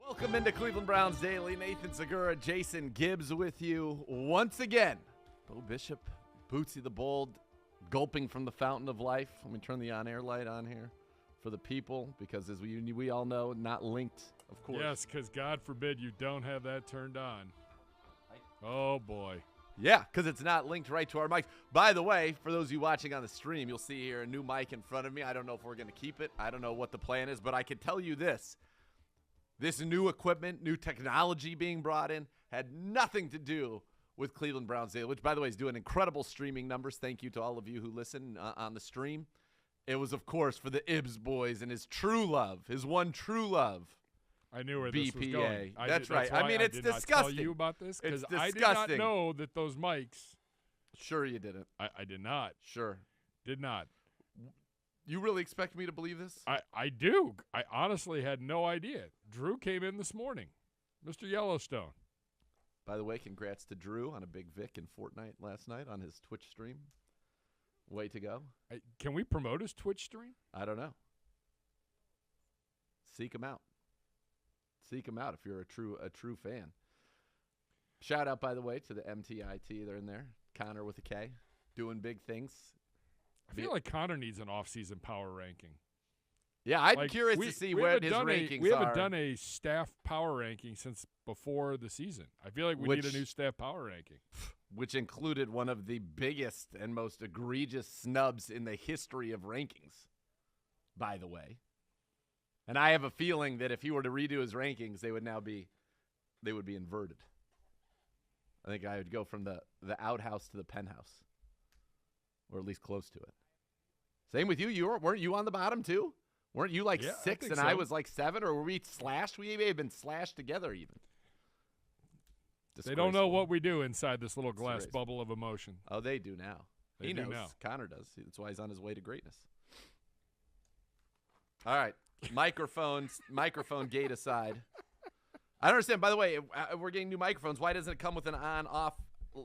Welcome into Cleveland Browns Daily. Nathan Zegura, Jason Gibbs with you once again. Beau Bishop, Bootsy the Bold, gulping from the fountain of life. Let me turn the on-air light on here for the people because, as we all know, not linked, of course. Yes, because God forbid you don't have that turned on. Oh, boy. Yeah, because it's not linked right to our mics. By the way, for those of you watching on the stream, you'll see here a new mic in front of me. I don't know if we're going to keep it. I don't know what the plan is, but I can tell you this. This new equipment, new technology being brought in had nothing to do with Cleveland Browns Daily, which, by the way, is doing incredible streaming numbers. Thank you to all of you who listen on the stream. It was, of course, for the Ibs boys and his true love, his one true love. I knew where this was going. That's right. I mean, it's disgusting. I did not tell you about this because I did not know that those mics. Sure you didn't. I did not. Sure. Did not. You really expect me to believe this? I do. I honestly had no idea. Drew came in this morning. Mr. Yellowstone. By the way, congrats to Drew on a big Vic in Fortnite last night on his Twitch stream. Way to go. Can we promote his Twitch stream? I don't know. Seek him out. Seek him out if you're a true fan. Shout out, by the way, to the MTIT. They're in there. Connor with a K. Doing big things. I feel like Connor needs an off-season power ranking. Yeah, I'm curious to see where his rankings are. We haven't done a staff power ranking since before the season. I feel like we need a new staff power ranking. Which included one of the biggest and most egregious snubs in the history of rankings, by the way. And I have a feeling that if he were to redo his rankings, they would be inverted. I think I would go from the outhouse to the penthouse, or at least close to it. Same with you. Weren't you on the bottom too? Weren't you like 6 and I was like 7, or were we slashed? We may have been slashed together even. They don't know what we do inside this little glass bubble of emotion. Oh, they do now. He knows. Now. Connor does. That's why he's on his way to greatness. All right. Microphone gate aside. I don't understand. By the way, we're getting new microphones. Why doesn't it come with an on-off?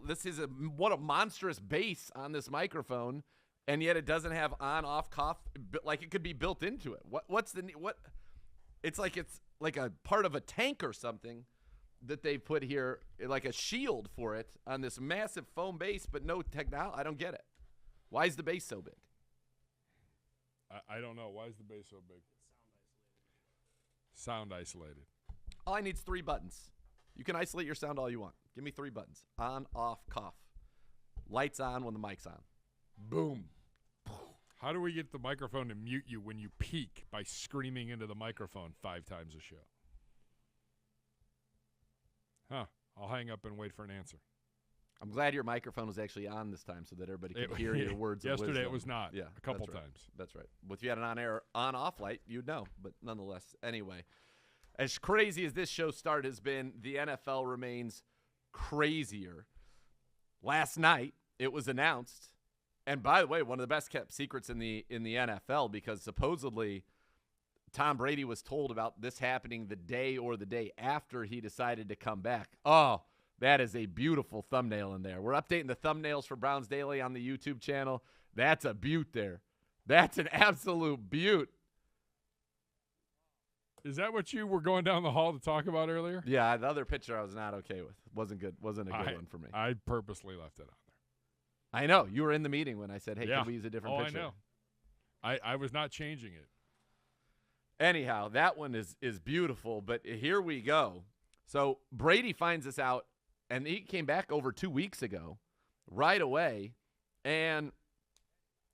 This is what a monstrous bass on this microphone, and yet it doesn't have on-off cough. Like it could be built into it. What's the what? It's like a part of a tank or something that they put here, like a shield for it on this massive foam base, but no technology. I don't get it. Why is the base so big? I don't know. Why is the base so big? Sound isolated. All I need is 3 buttons. You can isolate your sound all you want. Give me 3 buttons. On, off, cough. Lights on when the mic's on. Boom. How do we get the microphone to mute you when you peak by screaming into the microphone 5 times a show? Huh. I'll hang up and wait for an answer. I'm glad your microphone was actually on this time so that everybody could hear your words of wisdom. Yesterday it was not. Yeah, a couple times. That's right. Well, if you had an on-air on-off light, you'd know. But nonetheless, anyway, as crazy as this show start has been, the NFL remains crazier. Last night, it was announced, and by the way, one of the best-kept secrets in the NFL, because supposedly Tom Brady was told about this happening the day or the day after he decided to come back. Oh, that is a beautiful thumbnail in there. We're updating the thumbnails for Browns Daily on the YouTube channel. That's a beaut there. That's an absolute beaut. Is that what you were going down the hall to talk about earlier? Yeah, the other picture I was not okay with. Wasn't good. Wasn't a good one for me. I purposely left it on there. I know. You were in the meeting when I said, hey, can we use a different picture? I know. I was not changing it. Anyhow, that one is beautiful, but here we go. So Brady finds this out, and he came back over 2 weeks ago right away, and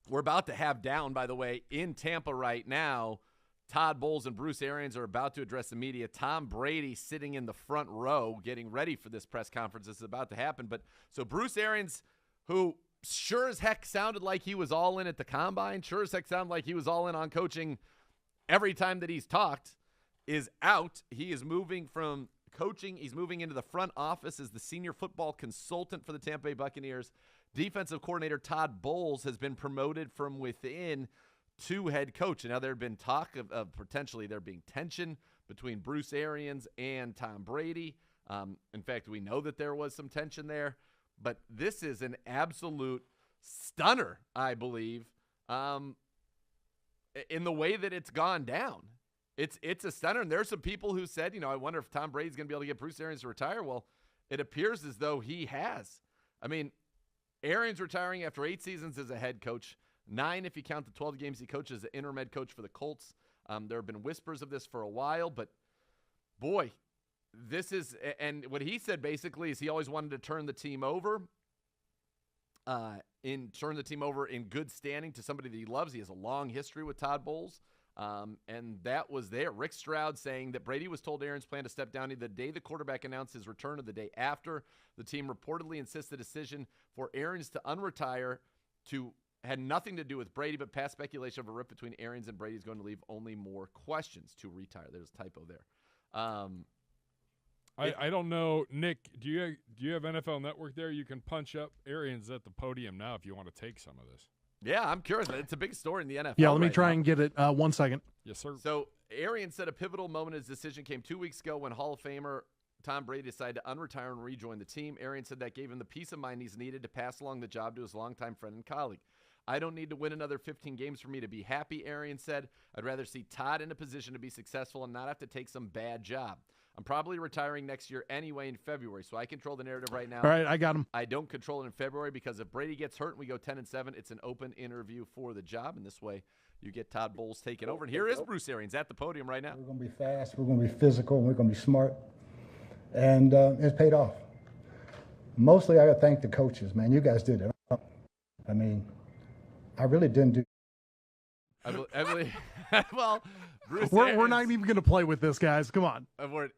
we're about to have down, by the way, in Tampa right now. Todd Bowles and Bruce Arians are about to address the media. Tom Brady sitting in the front row getting ready for this press conference. This is about to happen. But so Bruce Arians, who sure as heck sounded like he was all in at the combine, sure as heck sounded like he was all in on coaching every time that he's talked, is out. He is moving from coaching. He's moving into the front office as the senior football consultant for the Tampa Bay Buccaneers. Defensive coordinator Todd Bowles has been promoted from within to head coach. And now there had been talk of potentially there being tension between Bruce Arians and Tom Brady. In fact, we know that there was some tension there. But this is an absolute stunner, I believe, in the way that it's gone down. It's a stunner, and there's some people who said, I wonder if Tom Brady's going to be able to get Bruce Arians to retire. Well, it appears as though he has. I mean, Arians retiring after 8 seasons as a head coach, 9 if you count the 12 games he coached as an interim head coach for the Colts. There have been whispers of this for a while, but boy, this is – and what he said basically is he always wanted to turn the team over in good standing to somebody that he loves. He has a long history with Todd Bowles. And that was there. Rick Stroud saying that Brady was told Arians planned to step down the day the quarterback announced his return or the day after. The team reportedly insists the decision for Arians to unretire had nothing to do with Brady, but past speculation of a rift between Arians and Brady is going to leave only more questions to retire. There's a typo there. I don't know, Nick. Do you have NFL Network there? You can punch up Arians at the podium now if you want to take some of this. Yeah, I'm curious. It's a big story in the NFL. Yeah, let me try and get it 1 second. Yes, sir. So Arians said a pivotal moment in his decision came 2 weeks ago when Hall of Famer Tom Brady decided to unretire and rejoin the team. Arians said that gave him the peace of mind he's needed to pass along the job to his longtime friend and colleague. I don't need to win another 15 games for me to be happy, Arians said. I'd rather see Todd in a position to be successful and not have to take some bad job. I'm probably retiring next year anyway in February, so I control the narrative right now. All right, I got him. I don't control it in February because if Brady gets hurt and we go 10-7, it's an open interview for the job, and this way you get Todd Bowles taking over. And here is Bruce Arians at the podium right now. We're going to be fast, we're going to be physical, and we're going to be smart, and it's paid off. Mostly I got to thank the coaches, man. You guys did it. I mean, I really didn't do well, Bruce we're not even going to play with this, guys. Come on.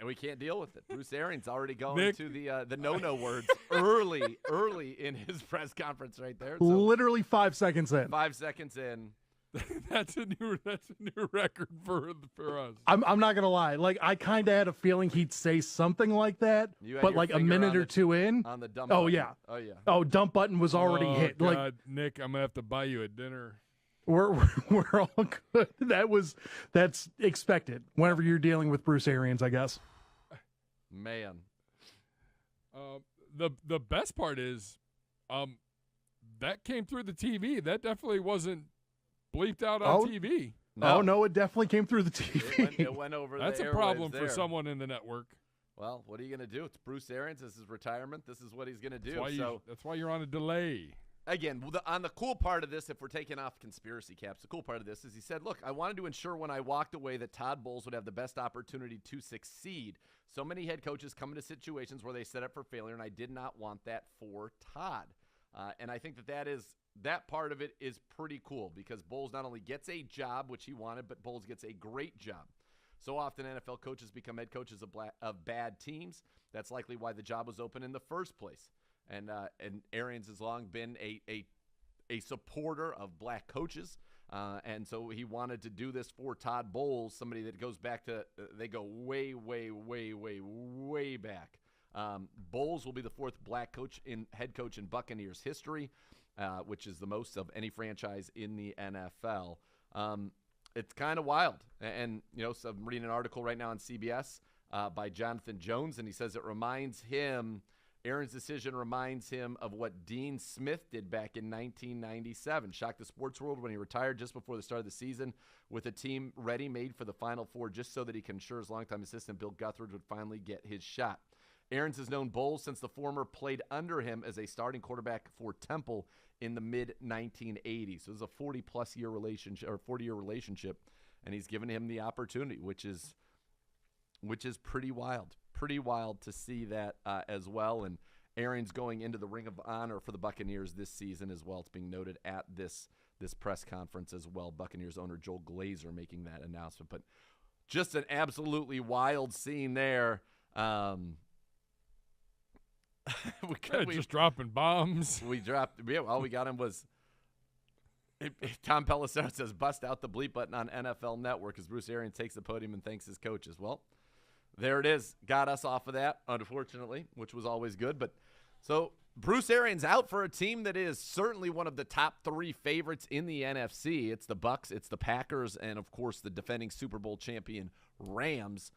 We can't deal with it. Bruce Arians already going to the no-no words early in his press conference right there. So literally 5 seconds in. 5 seconds in. That's a new record for us. I'm not going to lie. Like, I kind of had a feeling he'd say something like that, but like a minute or two in. On the dump oh, button. yeah. Oh, yeah. Oh, dump button was already hit. God, Like, Nick, I'm going to have to buy you a dinner. We're all good. That's expected whenever you're dealing with Bruce Arians, I guess. Man. The best part is that came through the TV. That definitely wasn't bleeped out on TV. No, it definitely came through the TV. It went over That's the a problem there. for someone in the network. Well, what are you going to do? It's Bruce Arians. This is retirement. This is what he's going to do. That's why you're on a delay. Again, on the cool part of this, if we're taking off conspiracy caps, the cool part of this is he said, look, I wanted to ensure when I walked away that Todd Bowles would have the best opportunity to succeed. So many head coaches come into situations where they set up for failure, and I did not want that for Todd. And I think that part of it is pretty cool because Bowles not only gets a job, which he wanted, but Bowles gets a great job. So often NFL coaches become head coaches of bad teams. That's likely why the job was open in the first place. And Arians has long been a supporter of black coaches, and so he wanted to do this for Todd Bowles, somebody that goes back to they go way, way, way, way, way back. Bowles will be the 4th black head coach in Buccaneers history, which is the most of any franchise in the NFL. It's kind of wild, and so I'm reading an article right now on CBS by Jonathan Jones, and he says Arians' decision reminds him of what Dean Smith did back in 1997. Shocked the sports world when he retired just before the start of the season with a team ready-made for the Final Four just so that he can ensure his longtime assistant Bill Guthridge would finally get his shot. Arians has known Bowles since the former played under him as a starting quarterback for Temple in the mid-1980s. So this is a 40-plus year relationship, or 40-year relationship, and he's given him the opportunity, which is pretty wild. Pretty wild to see that as well. And Arians going into the Ring of Honor for the Buccaneers this season as well. It's being noted at this press conference as well. Buccaneers owner Joel Glazer making that announcement. But just an absolutely wild scene there. We just dropping bombs. We dropped. Yeah, all we got him was. Tom Pelissero says, "Bust out the bleep button on NFL Network" as Bruce Arians takes the podium and thanks his coaches. Well, there it is. Got us off of that, unfortunately, which was always good. But so Bruce Arians out for a team that is certainly one of the top 3 favorites in the NFC. It's the Bucs, it's the Packers, and of course the defending Super Bowl champion Rams.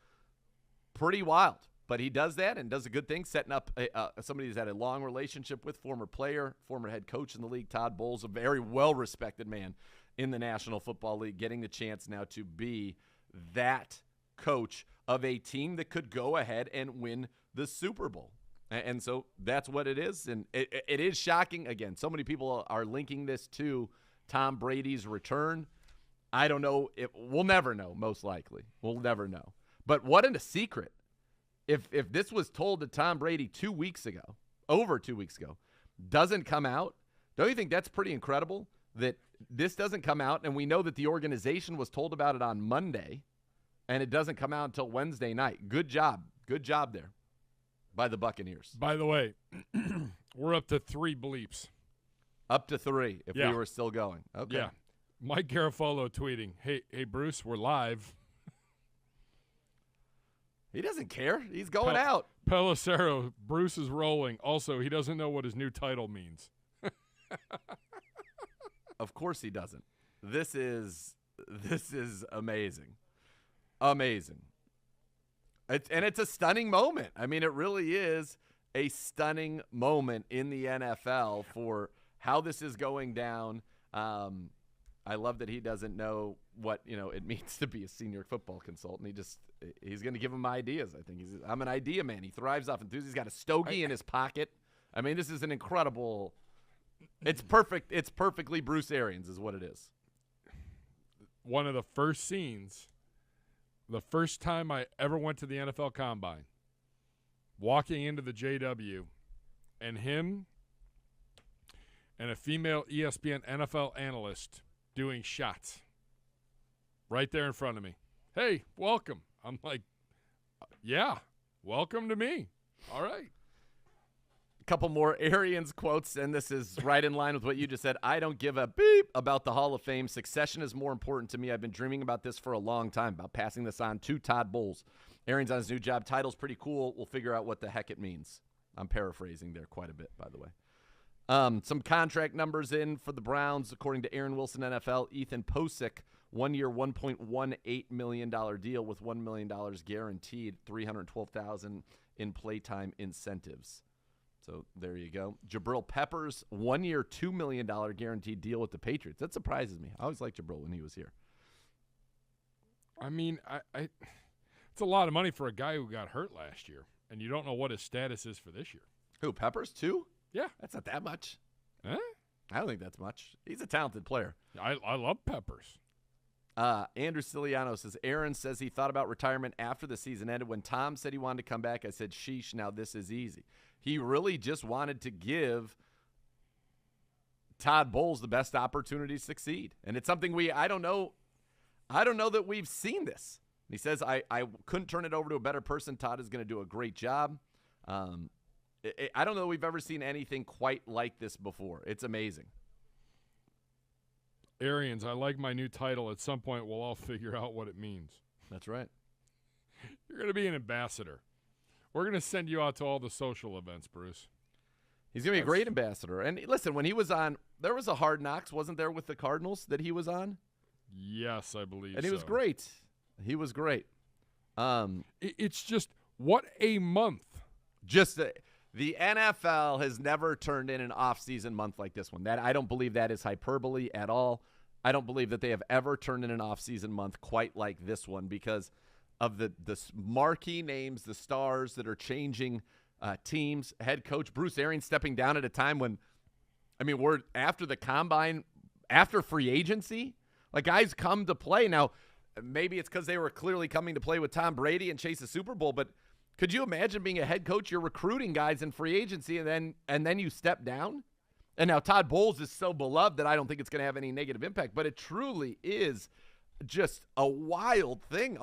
Pretty wild. But he does that and does a good thing, setting up somebody who's had a long relationship with, former player, former head coach in the league, Todd Bowles, a very well-respected man in the National Football League, getting the chance now to be that coach of a team that could go ahead and win the Super Bowl. And so that's what it is. And it is shocking. Again, so many people are linking this to Tom Brady's return. I don't know. We'll never know, most likely. We'll never know. But what in a secret. If this was told to Tom Brady 2 weeks ago, over 2 weeks ago, doesn't come out, don't you think that's pretty incredible that this doesn't come out, and we know that the organization was told about it on Monday, and it doesn't come out until Wednesday night? Good job. Good job there by the Buccaneers. By the way, we're up to 3 bleeps. Up to 3 if we were still going. Okay. Yeah. Mike Garafolo tweeting, hey, Bruce, we're live. He doesn't care. He's going out. Pelissero, Bruce is rolling. Also, he doesn't know what his new title means. Of course he doesn't. This is amazing. Amazing. It's a stunning moment. I mean, it really is a stunning moment in the NFL for how this is going down. I love that he doesn't know what it means to be a senior football consultant. He's going to give him ideas. I think I'm an idea man. He thrives off enthusiasm. He's got a stogie in his pocket. I mean, this is an incredible. It's perfect. It's perfectly Bruce Arians is what it is. One of the first scenes, the first time I ever went to the NFL Combine, walking into the JW, and him and a female ESPN NFL analyst doing shots right there in front of me. Hey, welcome. I'm like, yeah, welcome to me. All right. A couple more Arians quotes, and this is right in line with what you just said. I don't give a beep about the Hall of Fame. Succession is more important to me. I've been dreaming about this for a long time, about passing this on to Todd Bowles. Arians on his new job. Title's pretty cool. We'll figure out what the heck it means. I'm paraphrasing there quite a bit, by the way. Some contract numbers in for the Browns, according to Aaron Wilson NFL. Ethan Posick, 1 year, $1.18 million deal with $1 million guaranteed, $312,000 in playtime incentives. So there you go. Jabril Peppers, 1 year, $2 million guaranteed deal with the Patriots. That surprises me. I always liked Jabril when he was here. I mean, it's a lot of money for a guy who got hurt last year, and you don't know what his status is for this year. Who, Peppers, too? Yeah. That's not that much. Eh? I don't think that's much. He's a talented player. I love Peppers. Andrew Siciliano says, Aaron says he thought about retirement after the season ended. When Tom said he wanted to come back, I said, sheesh, now this is easy. He really just wanted to give Todd Bowles the best opportunity to succeed. And it's something I don't know that we've seen this. He says, I couldn't turn it over to a better person. Todd is going to do a great job. I don't know that we've ever seen anything quite like this before. It's amazing. Arians, I like my new title. At some point, we'll all figure out what it means. That's right. You're going to be an ambassador. We're going to send you out to all the social events, Bruce. He's going to be a great ambassador. And listen, when he was on, there was a Hard Knocks, wasn't there, with the Cardinals that he was on? Yes, I believe so. And he was great. He was great. It's just, what a month. Just the NFL has never turned in an off-season month like this one. I don't believe that is hyperbole at all. I don't believe that they have ever turned in an off-season month quite like this one because of the marquee names, the stars that are changing teams. Head coach Bruce Arians stepping down at a time when, we're after the combine, after free agency. Like, guys come to play. Now, maybe it's because they were clearly coming to play with Tom Brady and chase the Super Bowl, but could you imagine being a head coach? You're recruiting guys in free agency, and then you step down? And now Todd Bowles is so beloved that I don't think it's going to have any negative impact, but it truly is just a wild thing.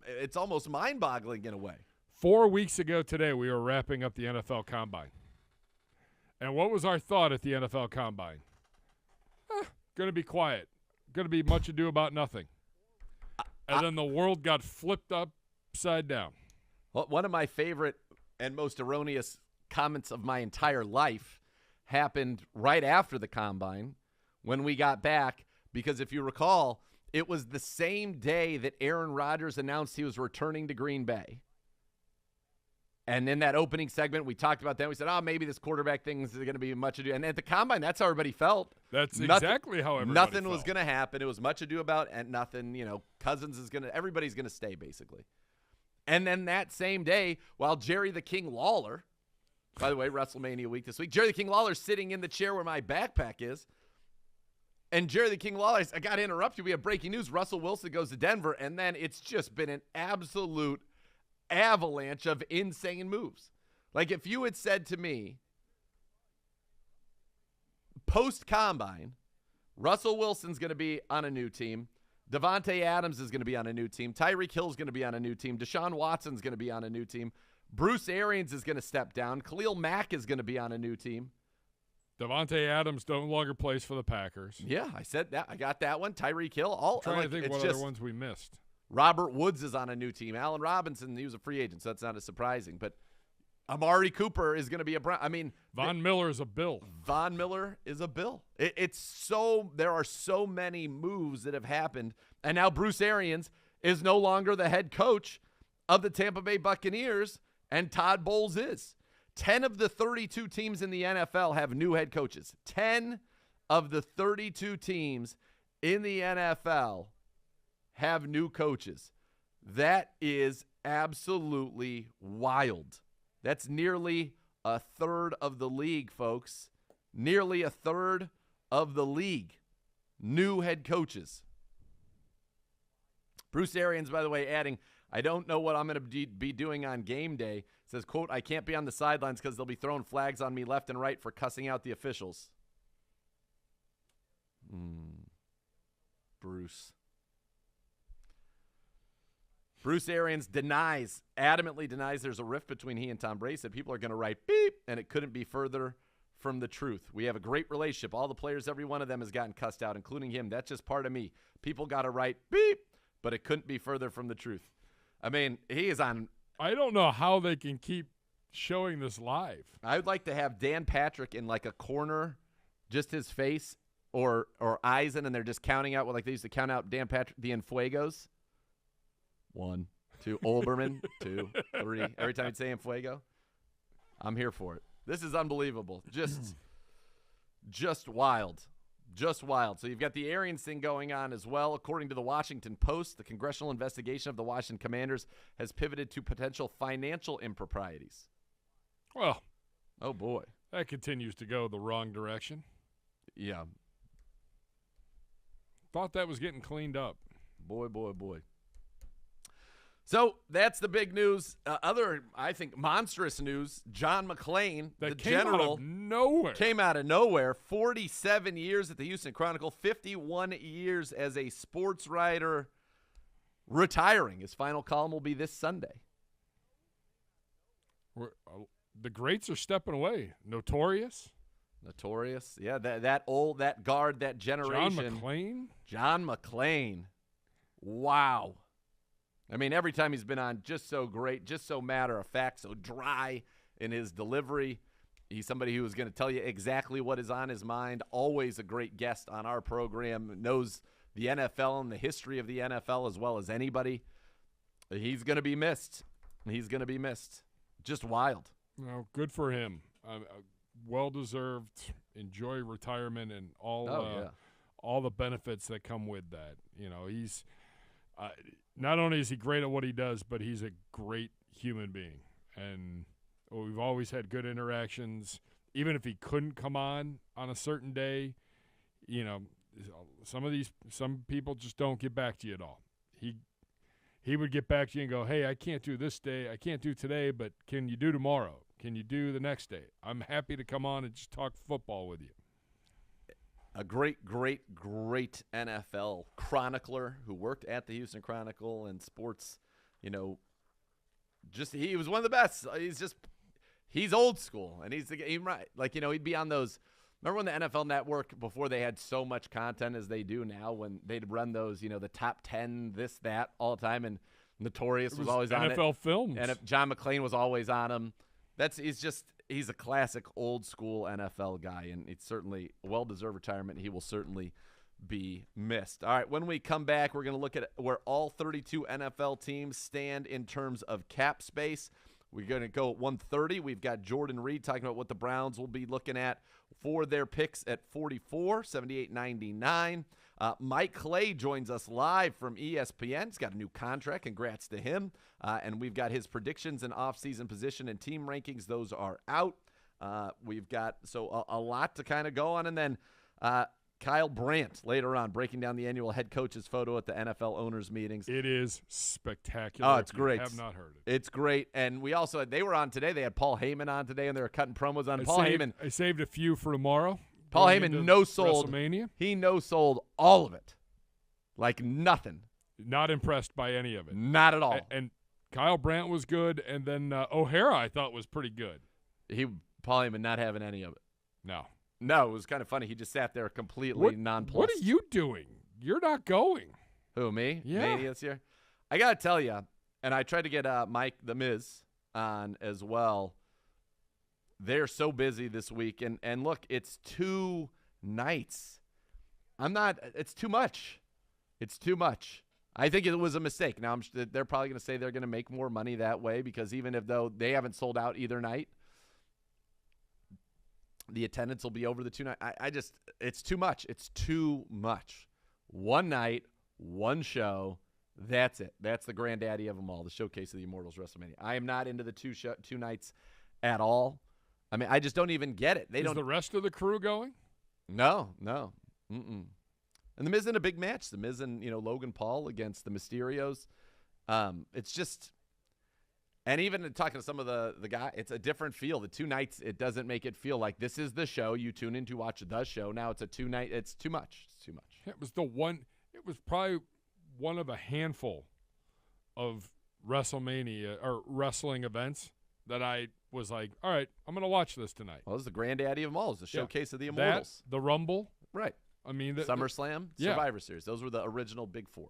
It's almost mind-boggling in a way. 4 weeks ago today, we were wrapping up the NFL Combine. And what was our thought at the NFL Combine? Going to be quiet. Going to be much ado about nothing. And then the world got flipped upside down. Well, one of my favorite and most erroneous comments of my entire life happened right after the Combine when we got back, because if you recall, it was the same day that Aaron Rodgers announced he was returning to Green Bay. And in that opening segment, we talked about that. We said, maybe this quarterback thing is going to be much ado. And at the Combine, that's how everybody felt. That's exactly how everybody Nothing felt. was going to happen. It was much ado about and nothing. Cousins is going to – everybody's going to stay, basically. And then that same day, while Jerry the King Lawler – by the way, WrestleMania week this week. Jerry the King Lawler's sitting in the chair where my backpack is. And Jerry the King Lawler, I got to interrupt you. We have breaking news. Russell Wilson goes to Denver, and then it's just been an absolute – avalanche of insane moves. Like if you had said to me post-Combine, Russell Wilson's going to be on a new team, Devontae Adams is going to be on a new team, Tyreek Hill's going to be on a new team, Deshaun Watson's going to be on a new team, Bruce Arians is going to step down, Khalil Mack is going to be on a new team. Devontae Adams no longer plays for the Packers. Yeah, I said that. I got that one. Tyreek Hill. All I'm trying to think what other ones we missed. Robert Woods is on a new team. Allen Robinson, he was a free agent, so that's not as surprising. But Amari Cooper is going to be a Brown. I mean, Von Miller is a Bill. Von Miller is a Bill. There are so many moves that have happened. And now Bruce Arians is no longer the head coach of the Tampa Bay Buccaneers, and Todd Bowles is. 10 of the 32 teams in the NFL have new head coaches. 10 of the 32 teams in the NFL have new coaches. That is absolutely wild. That's nearly a third of the league, folks. Nearly a third of the league. New head coaches. Bruce Arians, by the way, adding, I don't know what I'm going to be doing on game day. Says, quote, I can't be on the sidelines because they'll be throwing flags on me left and right for cussing out the officials. Bruce. Bruce Arians adamantly denies there's a rift between he and Tom Brady. Said people are going to write beep, and it couldn't be further from the truth. We have a great relationship. All the players, every one of them has gotten cussed out, including him. That's just part of me. People got to write beep, but it couldn't be further from the truth. I mean, he is on. I don't know how they can keep showing this live. I would like to have Dan Patrick in like a corner, just his face or Eisen, and they're just counting out what like they used to count out Dan Patrick, the Enfuegos. 1, 2, Olbermann, 2, 3. Every time you'd say Enfuego, I'm here for it. This is unbelievable. Just wild. Just wild. So you've got the Arians thing going on as well. According to the Washington Post, the congressional investigation of the Washington Commanders has pivoted to potential financial improprieties. Well, oh boy. That continues to go the wrong direction. Yeah. Thought that was getting cleaned up. Boy. So that's the big news. Other, I think, monstrous news. John McClain, the general, came out of nowhere. 47 years at the Houston Chronicle, 51 years as a sports writer, retiring. His final column will be this Sunday. The greats are stepping away. Notorious. Yeah, that guard, that generation. John McClain. Wow. I mean, every time he's been on, just so great, just so matter-of-fact, so dry in his delivery. He's somebody who is going to tell you exactly what is on his mind. Always a great guest on our program. Knows the NFL and the history of the NFL as well as anybody. He's going to be missed. Just wild. Well, good for him. Well-deserved. Enjoy retirement and all the benefits that come with that. You know, he's not only is he great at what he does, but he's a great human being. And we've always had good interactions. Even if he couldn't come on a certain day, you know, some people just don't get back to you at all. He would get back to you and go, hey, I can't do this day. I can't do today, but can you do tomorrow? Can you do the next day? I'm happy to come on and just talk football with you. A great NFL chronicler who worked at the Houston Chronicle and sports, you know, he was one of the best. He's old school, and he's right. Like, you know, he'd be on those. Remember when the NFL Network, before they had so much content as they do now, when they'd run those, you know, the top 10, this, that, all the time, and Notorious was always on it. NFL Films. And John McClain was always on him. He's a classic old school NFL guy, and it's certainly a well-deserved retirement. He will certainly be missed. All right, when we come back, we're going to look at where all 32 NFL teams stand in terms of cap space. We're going to go at 1:30. We've got Jordan Reed talking about what the Browns will be looking at for their picks at 44, 78.99. Mike Clay joins us live from ESPN. He's got a new contract. Congrats to him. And we've got his predictions and offseason position and team rankings. Those are out. We've got a lot to kind of go on. And then Kyle Brandt later on breaking down the annual head coach's photo at the NFL owners meetings. It is spectacular. Oh, it's great. I have not heard it. It's great. And we also they were on today. They had Paul Heyman on today, and they were cutting promos on Paul Heyman. I saved a few for tomorrow. Paul Heyman no-sold. WrestleMania. He no-sold all of it. Like nothing. Not impressed by any of it. Not at all. And Kyle Brandt was good, and then O'Hara I thought was pretty good. Paul Heyman not having any of it. No, it was kind of funny. He just sat there completely nonplussed. What are you doing? You're not going. Who, me? Yeah. Mania this year? I got to tell you, and I tried to get Mike the Miz on as well. They're so busy this week. And look, it's 2 nights. It's too much. It's too much. I think it was a mistake. Now, they're probably going to say they're going to make more money that way because even though they haven't sold out either night, the attendance will be over the 2 nights. It's too much. It's too much. 1 night, 1 show. That's it. That's the granddaddy of them all, the Showcase of the Immortals WrestleMania. I am not into the 2 nights at all. I mean, I just don't even get it. Is the rest of the crew going? No. Mm-mm. And The Miz in a big match. The Miz and Logan Paul against the Mysterios. It's just, and even talking to some of the guy, it's a different feel. The 2 nights, it doesn't make it feel like this is the show. You tune in to watch the show. Now it's a 2-night. It's too much. It's too much. It was probably one of a handful of WrestleMania or wrestling events that I was like, all right, I'm going to watch this tonight. Well, it's the granddaddy of them all. It's the Showcase of the Immortals. The Rumble. Right. I mean, SummerSlam, Survivor Series. Those were the original big 4.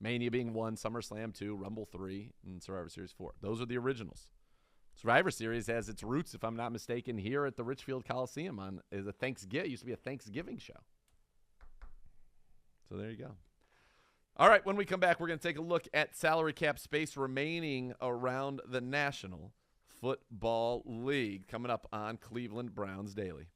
Mania being 1, SummerSlam 2, Rumble 3, and Survivor Series 4. Those are the originals. Survivor Series has its roots, if I'm not mistaken, here at the Richfield Coliseum. It used to be a Thanksgiving show. So there you go. All right, when we come back, we're going to take a look at salary cap space remaining around the National Football League coming up on Cleveland Browns Daily.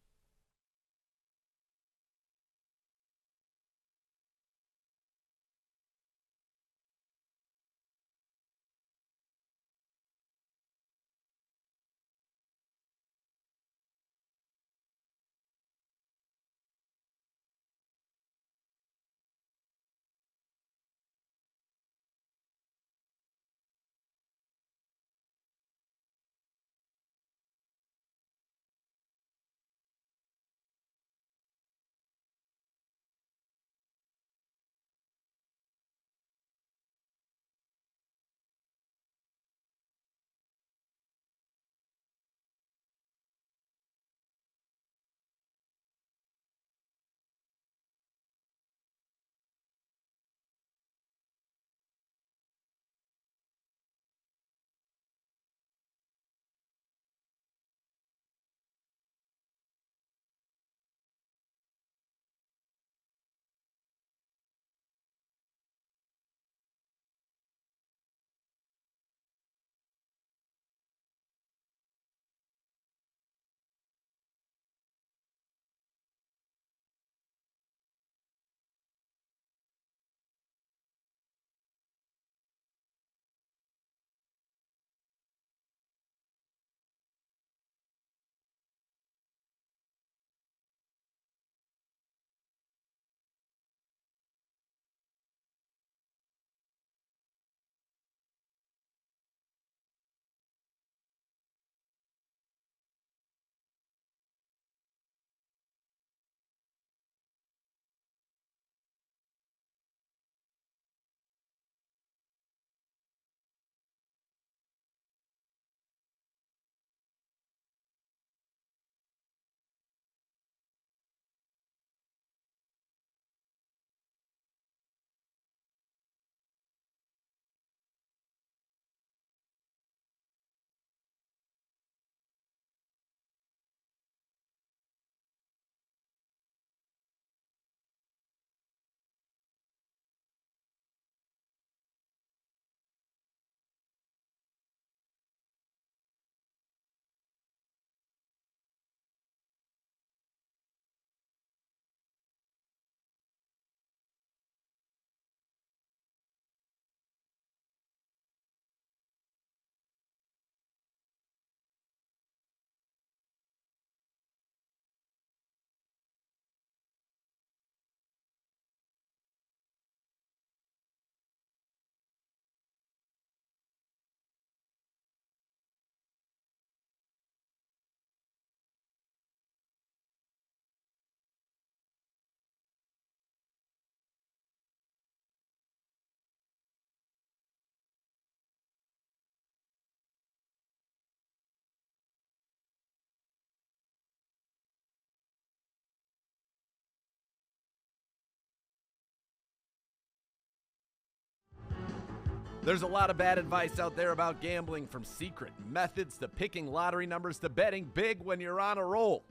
There's a lot of bad advice out there about gambling, from secret methods to picking lottery numbers to betting big when you're on a roll.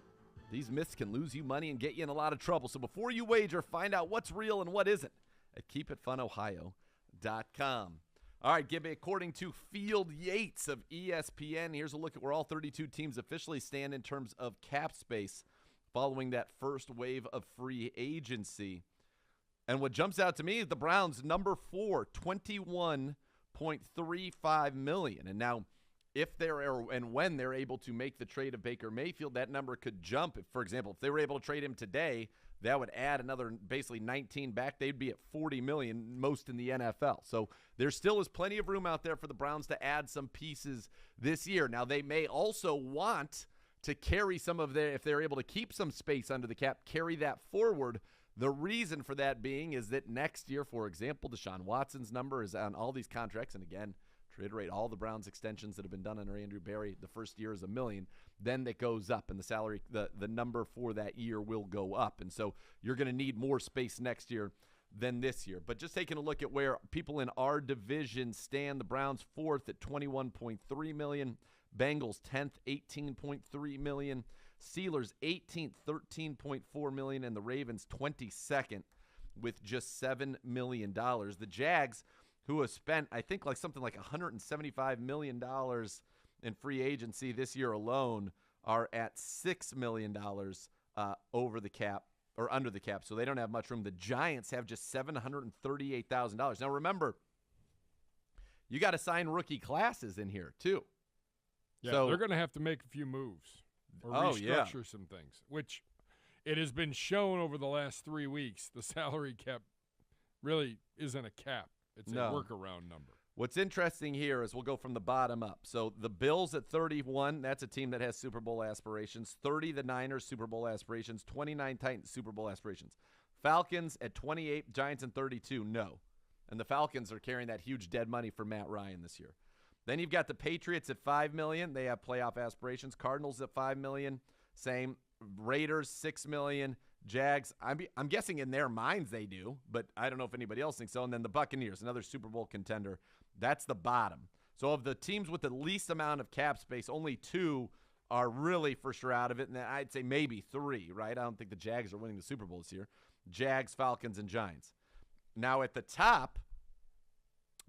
These myths can lose you money and get you in a lot of trouble. So before you wager, find out what's real and what isn't at keepitfunohio.com. All right, Gibby, according to Field Yates of ESPN, here's a look at where all 32 teams officially stand in terms of cap space following that first wave of free agency. And what jumps out to me is the Browns, number 4, $21.35 million. And now, if when they're able to make the trade of Baker Mayfield, that number could jump. For example, if they were able to trade him today, that would add another basically 19 back. They'd be at $40 million, most in the NFL. So there still is plenty of room out there for the Browns to add some pieces this year. Now, they may also want to carry some of their, if they're able to keep some space under the cap, carry that forward. The reason for that being is that next year, for example, Deshaun Watson's number is on all these contracts. And again, to reiterate, all the Browns extensions that have been done under Andrew Berry, the first year is $1 million. Then that goes up, and the salary, the number for that year will go up. And so you're going to need more space next year than this year. But just taking a look at where people in our division stand, the Browns 4th at $21.3 million, Bengals 10th, $18.3 million, Steelers 18th, $13.4 million, and the Ravens 22nd with just $7 million. The Jags, who have spent, I think, something like $175 million in free agency this year alone, are at $6 million over the cap, or under the cap, so they don't have much room. The Giants have just $738,000. Now, remember, you got to sign rookie classes in here, too. Yeah, so they're going to have to make a few moves or restructure some things, which it has been shown over the last 3 weeks. The salary cap really isn't a cap. It's a workaround number. What's interesting here is we'll go from the bottom up. So the Bills at 31, that's a team that has Super Bowl aspirations. 30, the Niners, Super Bowl aspirations. 29, Titans, Super Bowl aspirations. Falcons at 28, Giants at 32, no. And the Falcons are carrying that huge dead money for Matt Ryan this year. Then you've got the Patriots at $5 million. They have playoff aspirations. Cardinals at $5 million, same. Raiders, $6 million. Jags, I'm guessing in their minds they do, but I don't know if anybody else thinks so. And then the Buccaneers, another Super Bowl contender. That's the bottom. So of the teams with the least amount of cap space, only 2 are really for sure out of it. And I'd say maybe 3, right? I don't think the Jags are winning the Super Bowl this year. Jags, Falcons, and Giants. Now at the top,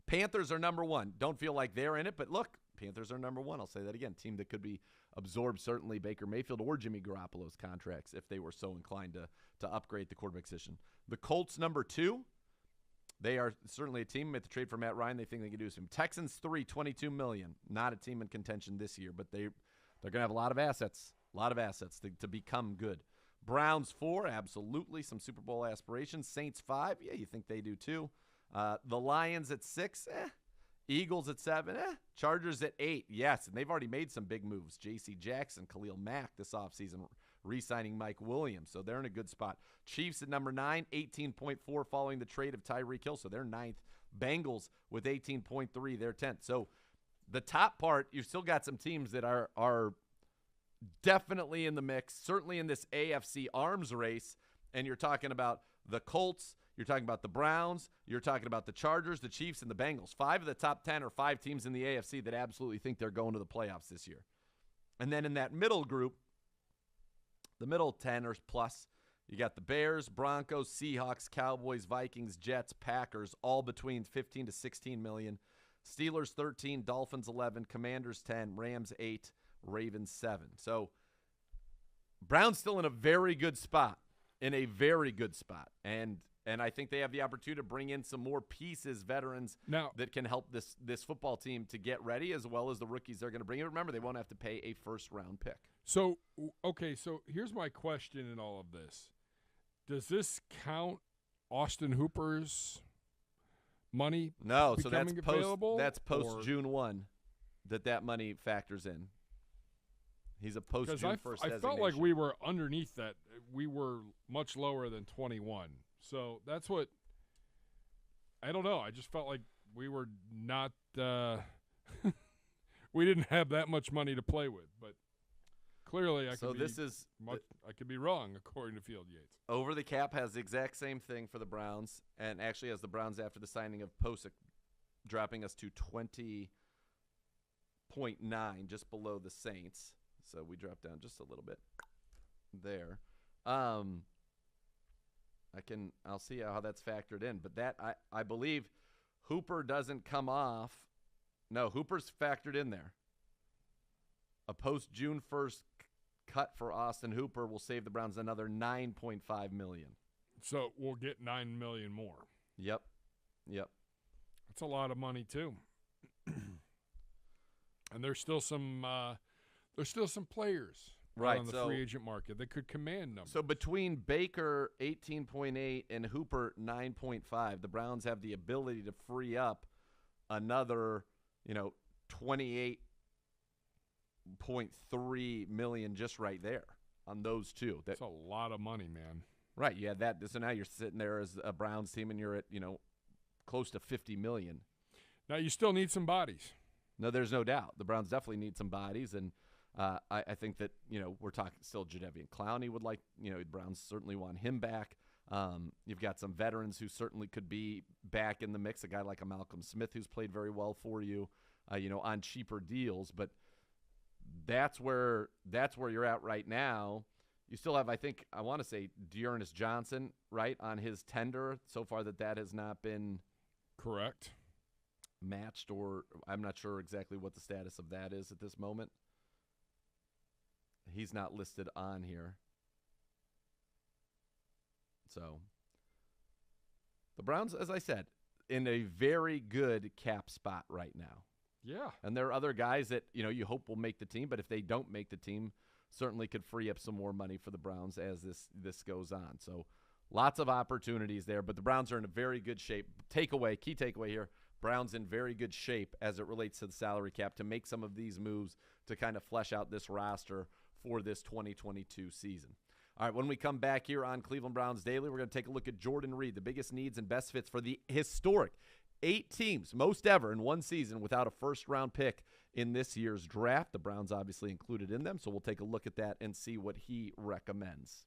Panthers are number 1. Don't feel like they're in it, but look, Panthers are number 1. I'll say that again. Team that could be absorbed certainly Baker Mayfield or Jimmy Garoppolo's contracts if they were so inclined to upgrade the quarterback position. The Colts number 2. They are certainly a team at the trade for Matt Ryan. They think they can do some. Texans 3, $22 million. Not a team in contention this year, but they're going to have a lot of assets to become good. Browns 4, absolutely some Super Bowl aspirations. Saints 5, yeah, you think they do too. The Lions at 6, Eagles at 7, Chargers at 8, yes, and they've already made some big moves. J.C. Jackson, Khalil Mack this offseason, re-signing Mike Williams, so they're in a good spot. Chiefs at number 9, 18.4 following the trade of Tyreek Hill, so they're 9th. Bengals with 18.3, they're 10th. So the top part, you've still got some teams that are definitely in the mix, certainly in this AFC arms race, and you're talking about the Colts, you're talking about the Browns, you're talking about the Chargers, the Chiefs, and the Bengals. 5 of the top 10 are 5 teams in the AFC that absolutely think they're going to the playoffs this year. And then in that middle group, the middle 10 or plus, you got the Bears, Broncos, Seahawks, Cowboys, Vikings, Jets, Packers, all between 15 to 16 million. Steelers 13, Dolphins 11, Commanders 10, Rams 8, Ravens 7. So Browns still in a very good spot, And I think they have the opportunity to bring in some more pieces, veterans, that can help this football team to get ready, as well as the rookies they're going to bring in. Remember, they won't have to pay a first-round pick. So here's my question in all of this. Does this count Austin Hooper's money? No, so that's post June 1 that money factors in. He's a post-June 1st designation. I felt like we were underneath that. We were much lower than 21. So that's what – I don't know. I just felt like we were not we didn't have that much money to play with. But clearly I could be wrong, according to Field Yates. Over the cap has the exact same thing for the Browns, and actually has the Browns after the signing of Posick dropping us to 20.9, just below the Saints. So we dropped down just a little bit there. I'll see how that's factored in, but that I believe Hooper doesn't come off. No, Hooper's factored in there. A post June 1st cut for Austin Hooper will save the Browns another $9.5 million. So we'll get $9 million more. Yep. That's a lot of money too. And there's still some players Right, on the free agent market that could command numbers. So between Baker 18.8 and Hooper 9.5, the Browns have the ability to free up another, $28.3 million just right there on those two. That's a lot of money, man. Right, you had that. So now you're sitting there as a Browns team, and you're at close to $50 million. Now you still need some bodies. No, there's no doubt. The Browns definitely need some bodies, and I think that we're talking still Jadeveon Clowney would like the Browns certainly want him back. You've got some veterans who certainly could be back in the mix. A guy like a Malcolm Smith who's played very well for you, on cheaper deals. But that's where you're at right now. You still have, I want to say Dearness Johnson, right, on his tender so far that has not been correct matched, or I'm not sure exactly what the status of that is at this moment. He's not listed on here. So the Browns, as I said, in a very good cap spot right now. Yeah. And there are other guys that, you hope will make the team, but if they don't make the team, certainly could free up some more money for the Browns as this goes on. So lots of opportunities there, but the Browns are in a very good shape. Key takeaway here, Browns in very good shape as it relates to the salary cap to make some of these moves to kind of flesh out this roster for this 2022 season. All right, when we come back here on Cleveland Browns Daily, we're going to take a look at Jordan Reed, the biggest needs and best fits for the historic 8 teams, most ever in one season without a first-round pick in this year's draft. The Browns obviously included in them, so we'll take a look at that and see what he recommends.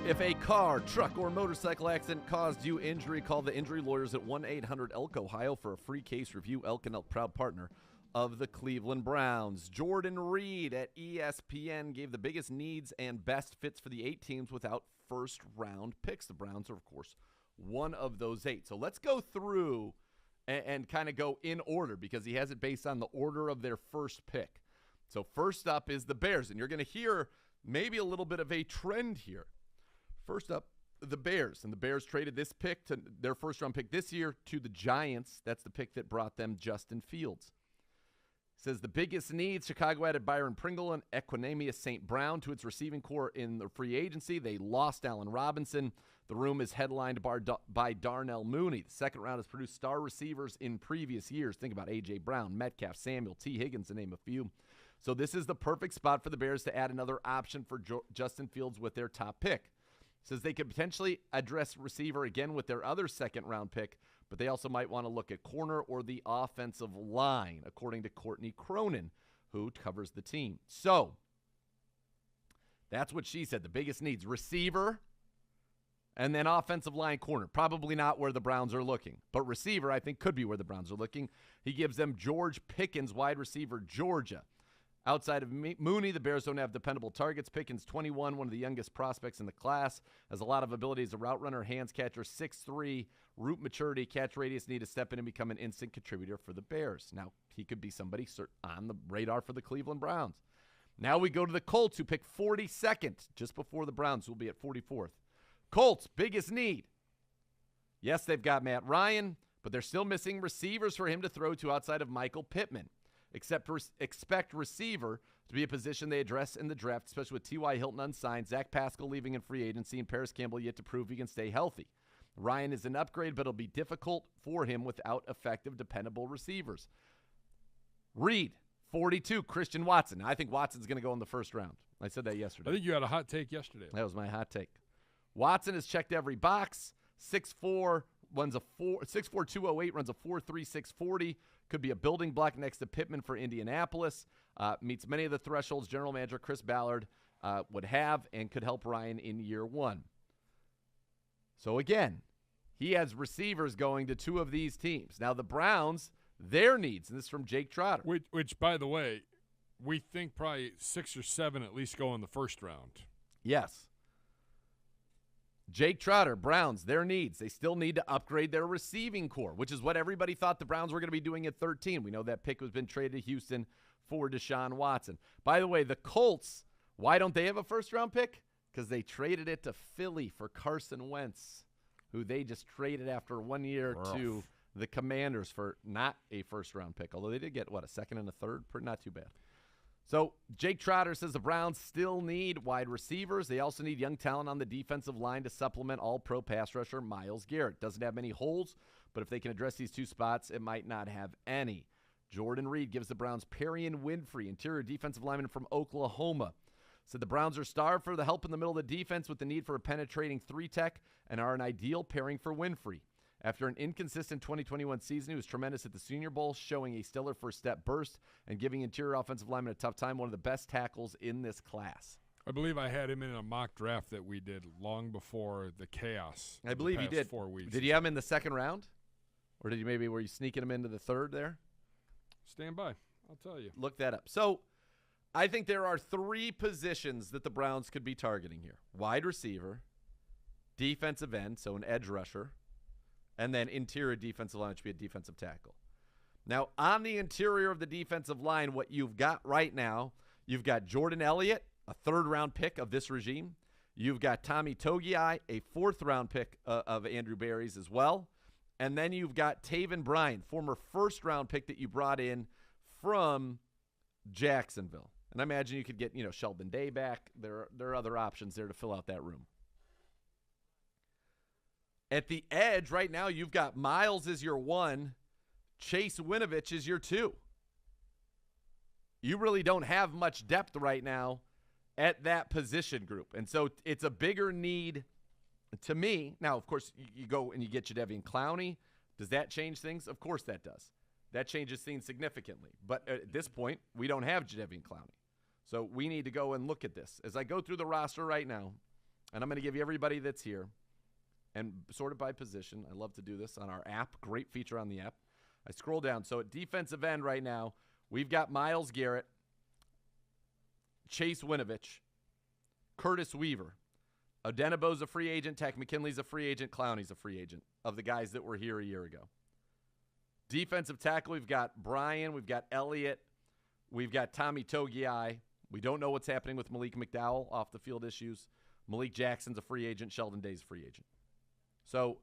If a car, truck, or motorcycle accident caused you injury, call the injury lawyers at 1-800-ELK, Ohio for a free case review. Elk and Elk, proud partner of the Cleveland Browns. Jordan Reed at ESPN gave the biggest needs and best fits for the 8 teams without first-round picks. The Browns are, of course, one of those 8. So let's go through and kind of go in order because he has it based on the order of their first pick. So first up is the Bears, and you're going to hear maybe a little bit of a trend here. First up, the Bears. And the Bears traded this pick, to their first-round pick this year, to the Giants. That's the pick that brought them Justin Fields. It says the biggest needs, Chicago added Byron Pringle and Equanimeous St. Brown to its receiving core in the free agency. They lost Allen Robinson. The room is headlined by Darnell Mooney. The second round has produced star receivers in previous years. Think about A.J. Brown, Metcalf, Samuel, T. Higgins, to name a few. So this is the perfect spot for the Bears to add another option for Justin Fields with their top pick. Says they could potentially address receiver again with their other second-round pick, but they also might want to look at corner or the offensive line, according to Courtney Cronin, who covers the team. So that's what she said. The biggest needs, receiver and then offensive line corner. Probably not where the Browns are looking, but receiver I think could be where the Browns are looking. He gives them George Pickens, wide receiver, Georgia. Outside of Mooney, the Bears don't have dependable targets. Pickens, 21, one of the youngest prospects in the class, has a lot of abilities. A route runner, hands catcher, 6'3", route maturity, catch radius, need to step in and become an instant contributor for the Bears. Now, he could be somebody on the radar for the Cleveland Browns. Now we go to the Colts, who pick 42nd, just before the Browns, who will be at 44th. Colts, biggest need. Yes, they've got Matt Ryan, but they're still missing receivers for him to throw to outside of Michael Pittman. Expect receiver to be a position they address in the draft, especially with T.Y. Hilton unsigned, Zach Pascal leaving in free agency, and Paris Campbell yet to prove he can stay healthy. Ryan is an upgrade, but it'll be difficult for him without effective, dependable receivers. Reed, 42, Christian Watson. I think Watson's going to go in the first round. I said that yesterday. I think you had a hot take yesterday. That was my hot take. Watson has checked every box. 6'4", runs a 6'4", 208, runs a 4'3", 640. Could be a building block next to Pittman for Indianapolis. Meets many of the thresholds general manager Chris Ballard would have and could help Ryan in year one. So again, he has receivers going to 2 of these teams. Now the Browns, their needs, and this is from Jake Trotter. Which, by the way, we think probably 6 or 7 at least go in the first round. Yes. Jake Trotter, Browns, their needs. They still need to upgrade their receiving core, which is what everybody thought the Browns were going to be doing at 13. We know that pick has been traded to Houston for Deshaun Watson. By the way, the Colts, why don't they have a first-round pick? Because they traded it to Philly for Carson Wentz, who they just traded after 1 year to the Commanders for not a first-round pick, although they did get, a second and a third? Not too bad. So Jake Trotter says the Browns still need wide receivers. They also need young talent on the defensive line to supplement all-pro pass rusher Myles Garrett. Doesn't have many holes, but if they can address these 2 spots, it might not have any. Jordan Reed gives the Browns Perrion Winfrey, interior defensive lineman from Oklahoma. Said the Browns are starved for the help in the middle of the defense with the need for a penetrating 3-tech and are an ideal pairing for Winfrey. After an inconsistent 2021 season, he was tremendous at the Senior Bowl, showing a stellar first-step burst and giving interior offensive linemen a tough time, one of the best tackles in this class. I believe I had him in a mock draft that we did long before the chaos. I believe you did. 4 weeks. Did you have him in the second round? Or were you sneaking him into the third there? Stand by. I'll tell you. Look that up. So I think there are 3 positions that the Browns could be targeting here. Wide receiver, defensive end, so an edge rusher, and then interior defensive line, which would be a defensive tackle. Now, on the interior of the defensive line, what you've got right now, you've got Jordan Elliott, a third-round pick of this regime. You've got Tommy Togiai, a fourth-round pick of Andrew Berry's as well. And then you've got Taven Bryan, former first-round pick that you brought in from Jacksonville. And I imagine you could get, Sheldon Day back. There are other options there to fill out that room. At the edge, right now, you've got Myles as your 1, Chase Winovich is your 2. You really don't have much depth right now at that position group. And so it's a bigger need to me. Now, of course, you go and you get Jadeveon Clowney. Does that change things? Of course that does. That changes things significantly. But at this point, we don't have Jadeveon Clowney. So we need to go and look at this. As I go through the roster right now, and I'm going to give you everybody that's here, and sort of by position. I love to do this on our app. Great feature on the app. I scroll down. So at defensive end right now, we've got Myles Garrett, Chase Winovich, Curtis Weaver. Odenebo's a free agent. Tech McKinley's a free agent. Clowney's a free agent of the guys that were here a year ago. Defensive tackle, we've got Brian. We've got Elliott. We've got Tommy Togiai. We don't know what's happening with Malik McDowell off the field issues. Malik Jackson's a free agent. Sheldon Day's a free agent. So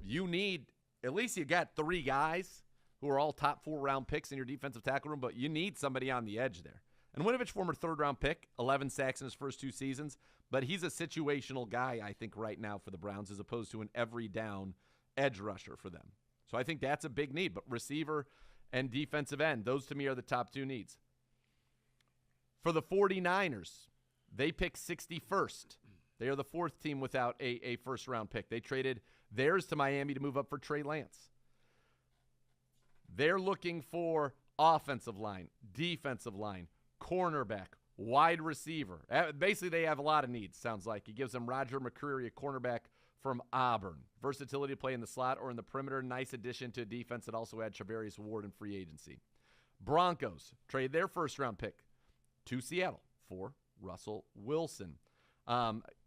you need, at least you got 3 guys who are all top 4-round picks in your defensive tackle room, but you need somebody on the edge there. And Winovich, former 3rd-round pick, 11 sacks in his first 2 seasons, but he's a situational guy, I think, right now for the Browns as opposed to an every-down edge rusher for them. So I think that's a big need. But receiver and defensive end, those to me are the top 2 needs. For the 49ers, they pick 61st. They are the 4th team without a first-round pick. They traded theirs to Miami to move up for Trey Lance. They're looking for offensive line, defensive line, cornerback, wide receiver. Basically, they have a lot of needs, sounds like. He gives them Roger McCreary, a cornerback from Auburn. Versatility to play in the slot or in the perimeter. Nice addition to a defense that also had Travarius Ward in free agency. Broncos trade their first-round pick to Seattle for Russell Wilson.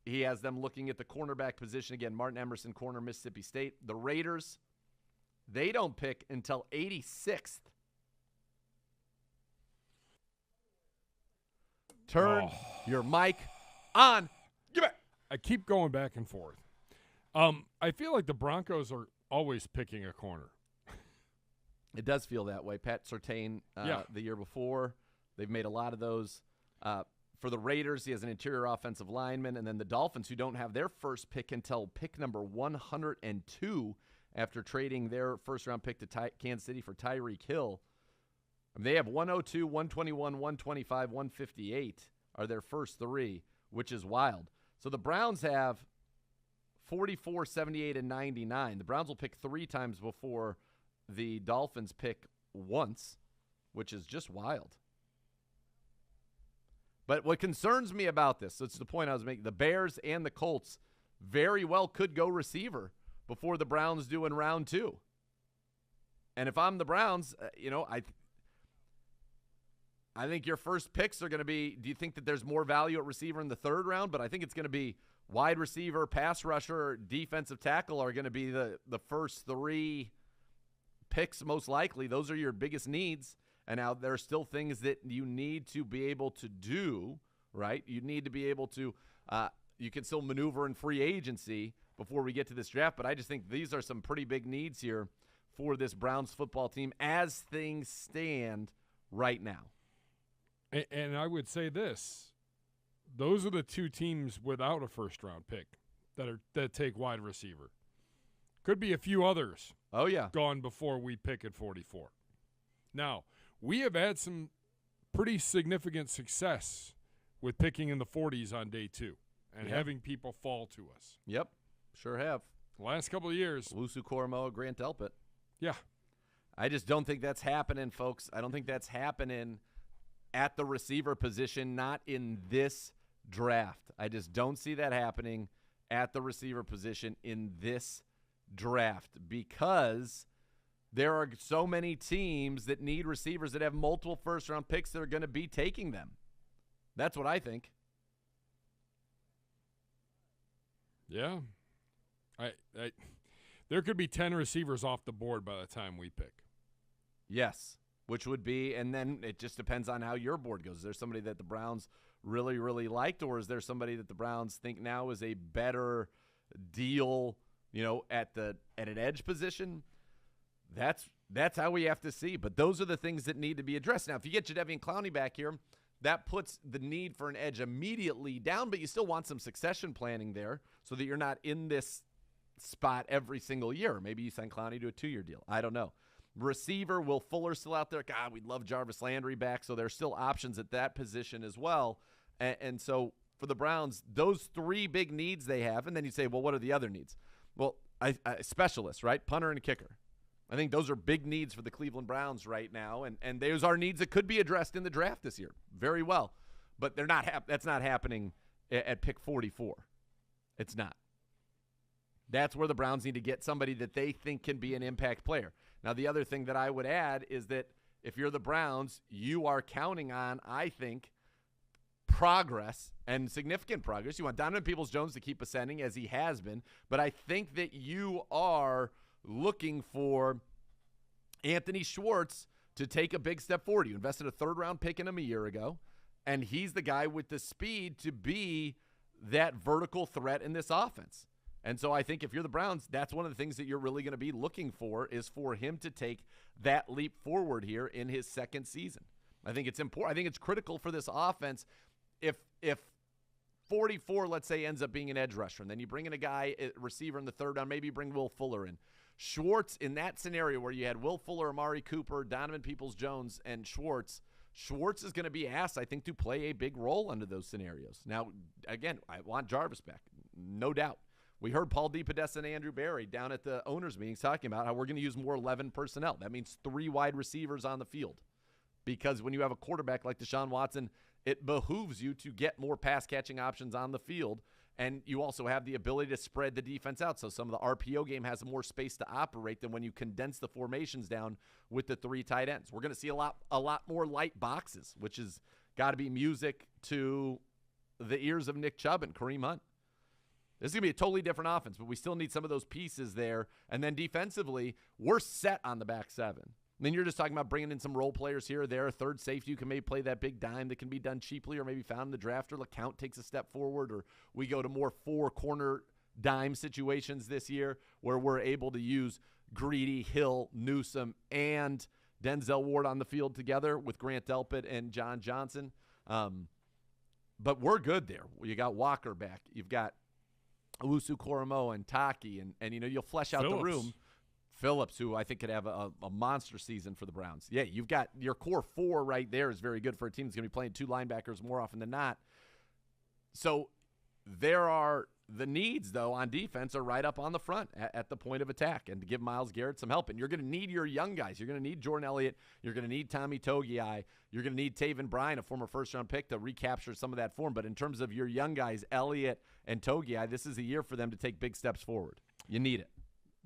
He has them looking at the cornerback position. Again, Martin Emerson, corner, Mississippi State. The Raiders, they don't pick until 86th. Turn your mic on. Give it. I keep going back and forth. I feel like the Broncos are always picking a corner. It does feel that way. Pat Surtain the year before. They've made a lot of those. For the Raiders, he has an interior offensive lineman. And then the Dolphins, who don't have their first pick until pick number 102 after trading their first-round pick to Kansas City for Tyreek Hill. They have 102, 121, 125, 158 are their first 3, which is wild. So the Browns have 44, 78, and 99. The Browns will pick 3 times before the Dolphins pick once, which is just wild. But what concerns me about this, so it's the point I was making, the Bears and the Colts very well could go receiver before the Browns do in round 2. And if I'm the Browns, I think your first picks are going to be, do you think that there's more value at receiver in the 3rd round? But I think it's going to be wide receiver, pass rusher, defensive tackle are going to be the first 3 picks most likely. Those are your biggest needs. And now there are still things that you need to be able to do, right? You need to be able to you can still maneuver in free agency before we get to this draft. But I just think these are some pretty big needs here for this Browns football team as things stand right now. And I would say this. Those are the 2 teams without a first-round pick that take wide receiver. Could be a few others. Oh, yeah. Gone before we pick at 44. Now, we have had some pretty significant success with picking in the 40s on day 2 and having people fall to us. Yep, sure have. The last couple of years. Lusu Koromoa, Grant Delpit. Yeah. I just don't think that's happening, folks. I don't think that's happening at the receiver position, not in this draft. I just don't see that happening at the receiver position in this draft because there are so many teams that need receivers that have multiple first-round picks that are going to be taking them. That's what I think. Yeah. There could be 10 receivers off the board by the time we pick. Yes, which would be, and then it just depends on how your board goes. Is there somebody that the Browns really, really liked, or is there somebody that the Browns think now is a better deal, at an edge position? That's how we have to see. But those are the things that need to be addressed. Now, if you get Jadeveon Clowney back here, that puts the need for an edge immediately down, but you still want some succession planning there so that you're not in this spot every single year. Maybe you sign Clowney to a 2-year deal. I don't know. Receiver, Will Fuller still out there. God, we'd love Jarvis Landry back, so there's still options at that position as well. And so for the Browns, those 3 big needs they have, and then you say, well, what are the other needs? Well, specialists, right? Punter and kicker. I think those are big needs for the Cleveland Browns right now, and those are needs that could be addressed in the draft this year very well. But they're not. That's not happening at pick 44. It's not. That's where the Browns need to get somebody that they think can be an impact player. Now, the other thing that I would add is that if you're the Browns, you are counting on, I think, progress and significant progress. You want Donovan Peoples-Jones to keep ascending as he has been, but I think that you are looking for Anthony Schwartz to take a big step forward. You invested a third-round pick in him a year ago, and he's the guy with the speed to be that vertical threat in this offense. And so I think if you're the Browns, that's one of the things that you're really going to be looking for is for him to take that leap forward here in his second season. I think it's important. I think it's critical for this offense. If 44, let's say, ends up being an edge rusher, and then you bring in a guy, a receiver in the third round, maybe you bring Will Fuller in. Schwartz, in that scenario where you had Will Fuller, Amari Cooper, Donovan Peoples-Jones, and Schwartz is going to be asked, I think, to play a big role under those scenarios. Now, again, I want Jarvis back, no doubt. We heard Paul DePodesta and Andrew Berry down at the owners' meetings talking about how we're going to use more 11 personnel. That means 3 wide receivers on the field. Because when you have a quarterback like Deshaun Watson, it behooves you to get more pass-catching options on the field, and you also have the ability to spread the defense out. So some of the RPO game has more space to operate than when you condense the formations down with the 3 tight ends. We're going to see a lot more light boxes, which has got to be music to the ears of Nick Chubb and Kareem Hunt. This is going to be a totally different offense, but we still need some of those pieces there. And then defensively, we're set on the back 7. And then you're just talking about bringing in some role players here or there. A third safety, you can maybe play that big dime that can be done cheaply or maybe found in the draft, or LeCount takes a step forward, or we go to more 4-corner dime situations this year where we're able to use Greedy, Hill, Newsome, and Denzel Ward on the field together with Grant Delpit and John Johnson. But we're good there. You got Walker back. You've got Owusu Koromo and Taki, and you'll flesh out the room. Phillips, who I think could have a monster season for the Browns. Yeah, you've got your core 4 right there is very good for a team that's going to be playing 2 linebackers more often than not. So there are the needs, though, on defense are right up on the front at the point of attack, and to give Myles Garrett some help. And you're going to need your young guys. You're going to need Jordan Elliott. You're going to need Tommy Togiai. You're going to need Taven Bryan, a former first-round pick, to recapture some of that form. But in terms of your young guys, Elliott and Togiai, this is a year for them to take big steps forward. You need it.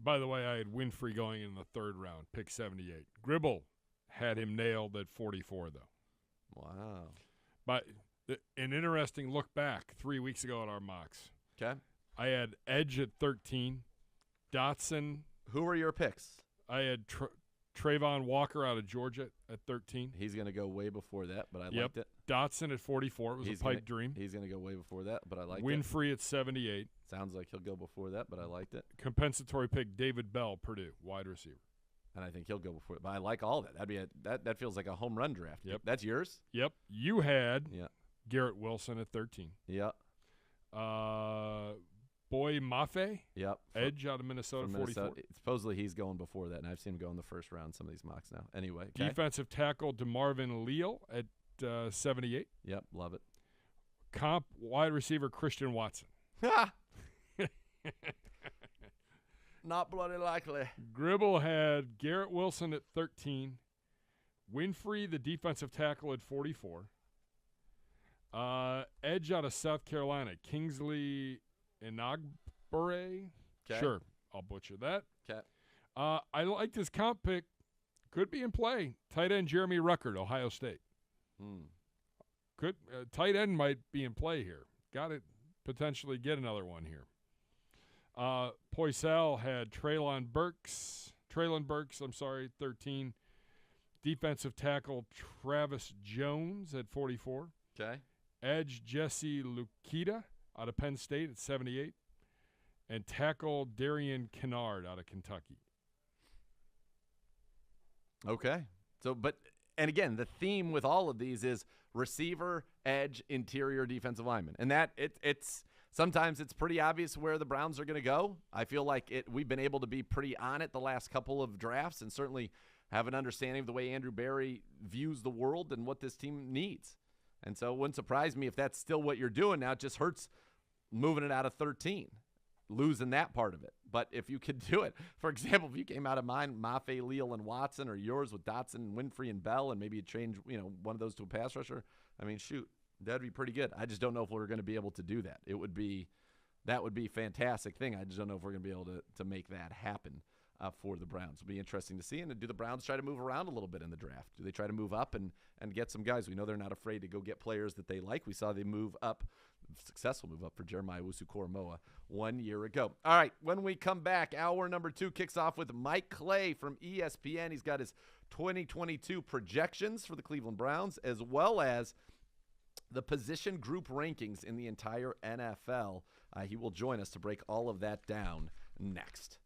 By the way, I had Winfrey going in the 3rd round, pick 78. Gribble had him nailed at 44, though. Wow. But an interesting look back 3 weeks ago at our mocks. Okay. I had Edge at 13, Dotson. Who were your picks? I had Trayvon Walker out of Georgia at 13. He's going to go way before that, but I liked it. Dotson at 44. It was a pipe dream. He's going to go way before that, but I liked it. Winfrey at 78. Sounds like he'll go before that, but I liked it. Compensatory pick, David Bell, Purdue, wide receiver. And I think he'll go before it. But I like all that. That feels like a home run draft. Yep. That's yours? Yep. You had Garrett Wilson at 13. Yep. Boy Mafe, yep, edge out of Minnesota, 44. Supposedly he's going before that, and I've seen him go in the first round some of these mocks now. Anyway, okay. Defensive tackle DeMarvin Leal at 78. Yep, love it. Comp wide receiver Christian Watson. Not bloody likely. Gribble had Garrett Wilson at 13. Winfrey, the defensive tackle, at 44. Edge out of South Carolina, Kingsley Inagbare. Okay. Sure, I'll butcher that. Okay. I liked his comp pick. Could be in play. Tight end Jeremy Ruckert, Ohio State. Could tight end might be in play here. Got to potentially get another one here. Poisal had Traylon Burks, 13. Defensive tackle Travis Jones at 44. Okay. Edge Jesse Lukita out of Penn State at 78. And tackle Darian Kennard out of Kentucky. Okay. And again, the theme with all of these is receiver, edge, interior defensive lineman. And that it's sometimes it's pretty obvious where the Browns are going to go. I feel like we've been able to be pretty on it the last couple of drafts and certainly have an understanding of the way Andrew Berry views the world and what this team needs. And so it wouldn't surprise me if that's still what you're doing now. It just hurts moving it out of 13, losing that part of it. But if you could do it, for example, if you came out of mine, Mafe, Leal, and Watson, or yours with Dotson, Winfrey, and Bell, and maybe you change one of those to a pass rusher, I mean, shoot, that'd be pretty good. I just don't know if we're going to be able to do that. It would be That would be a fantastic thing. I just don't know if we're going to be able to make that happen for the Browns. It'll be interesting to see. And do the Browns try to move around a little bit in the draft? Do they try to move up and get some guys? We know they're not afraid to go get players that they like. We saw they move up, successful move up for Jeremiah Owusu-Koramoah 1 year ago. All right, when we come back, hour number 2 kicks off with Mike Clay from ESPN. He's got his 2022 projections for the Cleveland Browns, as well as the position group rankings in the entire NFL. He will join us to break all of that down next.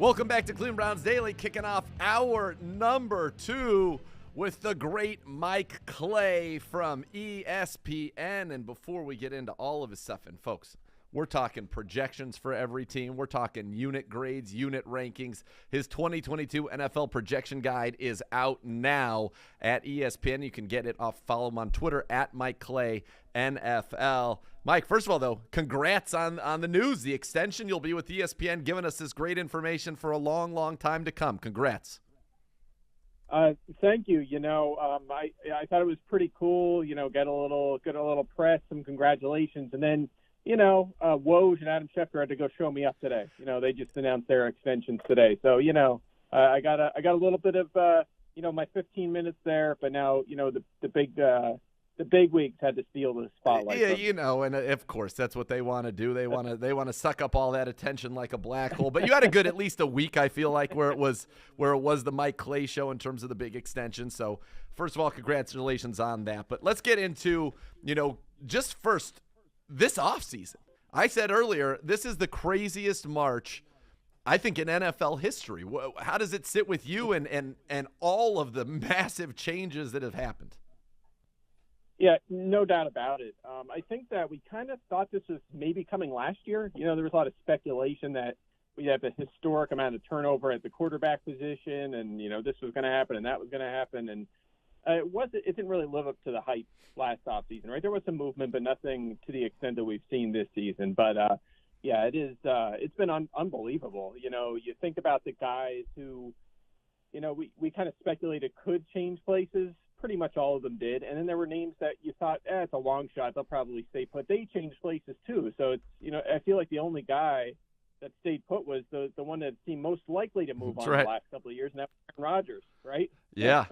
Welcome back to Cleveland Browns Daily, kicking off hour number 2 with the great Mike Clay from ESPN. And before we get into all of his stuff, and folks, we're talking projections for every team. We're talking unit grades, unit rankings. His 2022 NFL projection guide is out now at ESPN. You can get it off. Follow him on Twitter at Mike Clay NFL. Mike, first of all, though, congrats on the news, the extension. You'll be with ESPN giving us this great information for a long, long time to come. Congrats. Thank you. I thought it was pretty cool, get a little press, some congratulations. And then, Woj and Adam Schefter had to go show me up today. They just announced their extensions today. So, I got a little bit of, my 15 minutes there, but now, the big wigs had to steal the spotlight. Yeah, and of course that's what they want to do. They want to suck up all that attention like a black hole. But you had a good at least a week, I feel like, where it was the Mike Clay show in terms of the big extension. So first of all, congratulations on that. But let's get into, just first this offseason. I said earlier, this is the craziest March, I think, in NFL history. How does it sit with you and all of the massive changes that have happened? Yeah, no doubt about it. I think that we kind of thought this was maybe coming last year. There was a lot of speculation that we have a historic amount of turnover at the quarterback position, and this was going to happen and that was going to happen, and it didn't really live up to the hype last offseason, right? There was some movement, but nothing to the extent that we've seen this season. But yeah, it is. It's been unbelievable. You think about the guys who, we kind of speculated could change places. Pretty much all of them did. And then there were names that you thought, it's a long shot, they'll probably stay put. They changed places too. So it's, I feel like the only guy that stayed put was the one that seemed most likely to move on the last couple of years, and that was Aaron Rodgers, right? Yeah.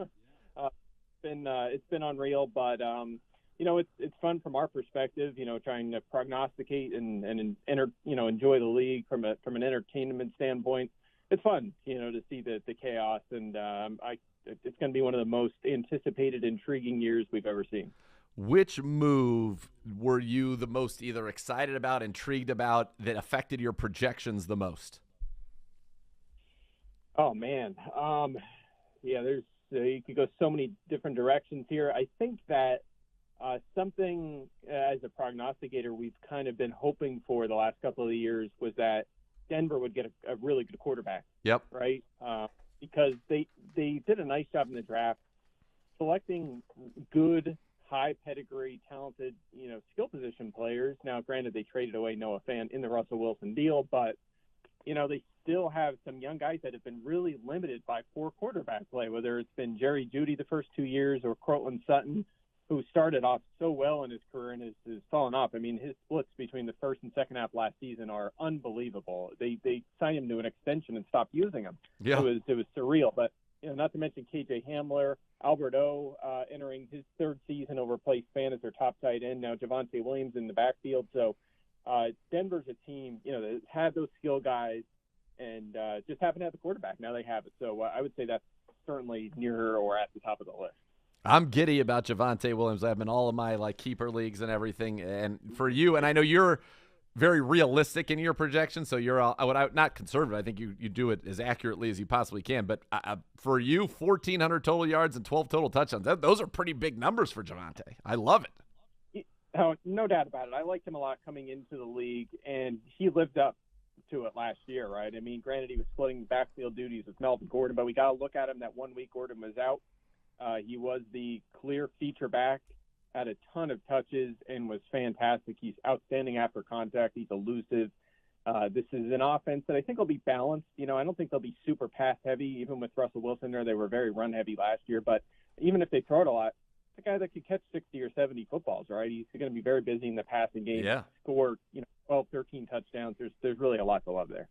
It's been unreal, but it's fun from our perspective, trying to prognosticate and enjoy the league from an entertainment standpoint. It's fun, to see the chaos, and it's going to be one of the most anticipated, intriguing years we've ever seen. Which move were you the most either excited about, intrigued about, that affected your projections the most? Oh, man. You could go so many different directions here. I think that something as a prognosticator we've kind of been hoping for the last couple of years was that Denver would get a really good quarterback. Yep. Right? Because they did a nice job in the draft selecting good, high pedigree, talented, skill position players. Now, granted, they traded away Noah Fant in the Russell Wilson deal, but, they still have some young guys that have been really limited by poor quarterback play, whether it's been Jerry Jeudy the first 2 years or Cortland Sutton, who started off so well in his career and has fallen off. I mean, his splits between the first and second half last season are unbelievable. They signed him to an extension and stopped using him. Yeah. It was surreal. But not to mention KJ Hamler, Albert O entering his third season over Place Fan as their top tight end. Now Javonte Williams in the backfield. So Denver's a team, that had those skill guys and just happen to have the quarterback. Now they have it. So I would say that's certainly near or at the top of the list. I'm giddy about Javonte Williams. I have in all of my keeper leagues and everything. And for you, and I know you're very realistic in your projections, so you're not conservative. I think you do it as accurately as you possibly can. But for you, 1,400 total yards and 12 total touchdowns. Those are pretty big numbers for Javonte. I love it. Oh, no doubt about it. I liked him a lot coming into the league, and he lived up to it last year, right? I mean, granted, he was splitting backfield duties with Melvin Gordon, but we got to look at him that 1 week Gordon was out. He was the clear feature back, had a ton of touches, and was fantastic. He's outstanding after contact. He's elusive. This is an offense that I think will be balanced. I don't think they'll be super pass-heavy. Even with Russell Wilson there, they were very run-heavy last year. But even if they throw it a lot, it's a guy that could catch 60 or 70 footballs, right? He's going to be very busy in the passing game, score 12, 13 touchdowns. There's really a lot to love there.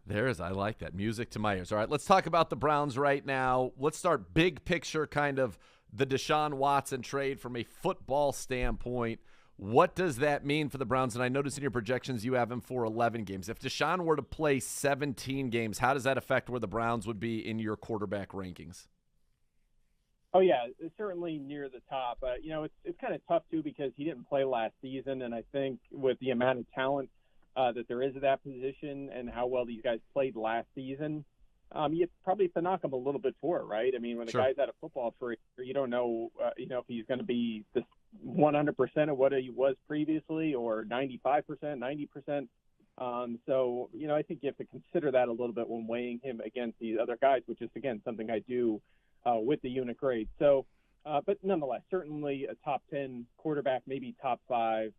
I like that. Music to my ears. All right, let's talk about the Browns right now. Let's start big picture, kind of the Deshaun Watson trade from a football standpoint. What does that mean for the Browns? And I noticed in your projections you have him for 11 games. If Deshaun were to play 17 games, how does that affect where the Browns would be in your quarterback rankings? Oh, yeah, it's certainly near the top. It's kind of tough, too, because he didn't play last season, and I think with the amount of talent that there is at that position and how well these guys played last season, you probably have to knock him a little bit for it, right? I mean, when a guy's out of football for a year, you don't know, if he's going to be this 100% of what he was previously or 95%, 90%. So, I think you have to consider that a little bit when weighing him against these other guys, which is, again, something I do with the unit grade. So, but nonetheless, certainly a top 10 quarterback, maybe top 5.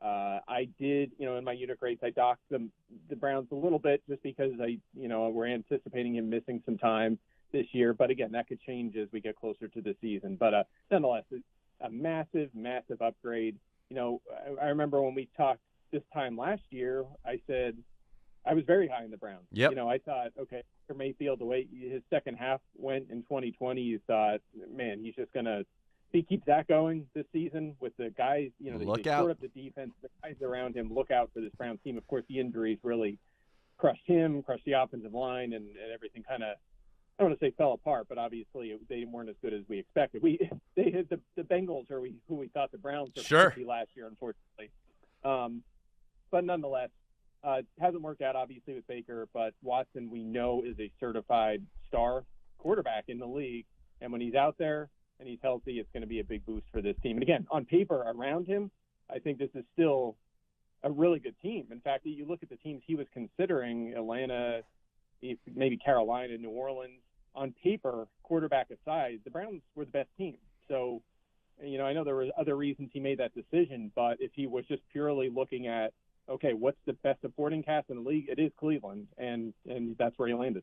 I did, in my unit grades, I docked the Browns a little bit just because we're anticipating him missing some time this year. But again, that could change as we get closer to the season. But nonetheless, it's a massive, massive upgrade. I remember when we talked this time last year, I said I was very high in the Browns. Yep. I thought, okay, for Mayfield, the way his second half went in 2020, you thought, man, he's just going to – he keeps that going this season with the guys, they shore up the defense, the guys around him, look out for this Browns team. Of course, the injuries really crushed him, crushed the offensive line, and everything kind of, I don't want to say fell apart, but obviously they weren't as good as we expected. They hit the Bengals, who we thought the Browns were going to be last year, unfortunately. But nonetheless, hasn't worked out, obviously, with Baker, but Watson, we know, is a certified star quarterback in the league. And when he's out there and he's healthy, it's going to be a big boost for this team. And again, on paper around him, I think this is still a really good team. In fact, you look at the teams he was considering, Atlanta, maybe Carolina, New Orleans, on paper, quarterback aside, the Browns were the best team. So, I know there were other reasons he made that decision, but if he was just purely looking at, okay, what's the best supporting cast in the league, it is Cleveland, and that's where he landed.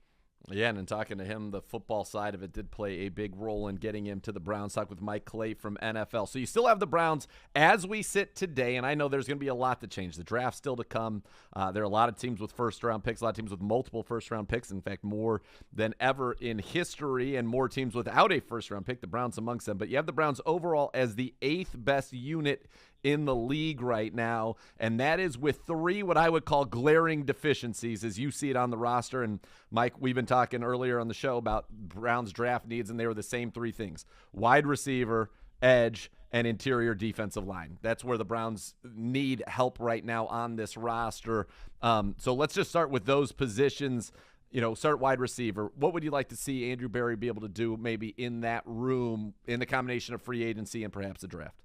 Yeah, and in talking to him, the football side of it did play a big role in getting him to the Browns. Talk with Mike Clay from NFL. So you still have the Browns as we sit today, and I know there's going to be a lot to change. The draft's still to come. There are a lot of teams with first-round picks, a lot of teams with multiple first-round picks, in fact, more than ever in history, and more teams without a first-round pick, the Browns amongst them. But you have the Browns overall as the 8th best unit in the league right now, and that is with 3 what I would call glaring deficiencies as you see it on the roster. And Mike, we've been talking earlier on the show about Browns draft needs, and they were the same 3 things: wide receiver, edge, and interior defensive line. That's where the Browns need help right now on this roster. So let's just start with those positions. Start wide receiver. What would you like to see Andrew Berry be able to do maybe in that room in the combination of free agency and perhaps the draft?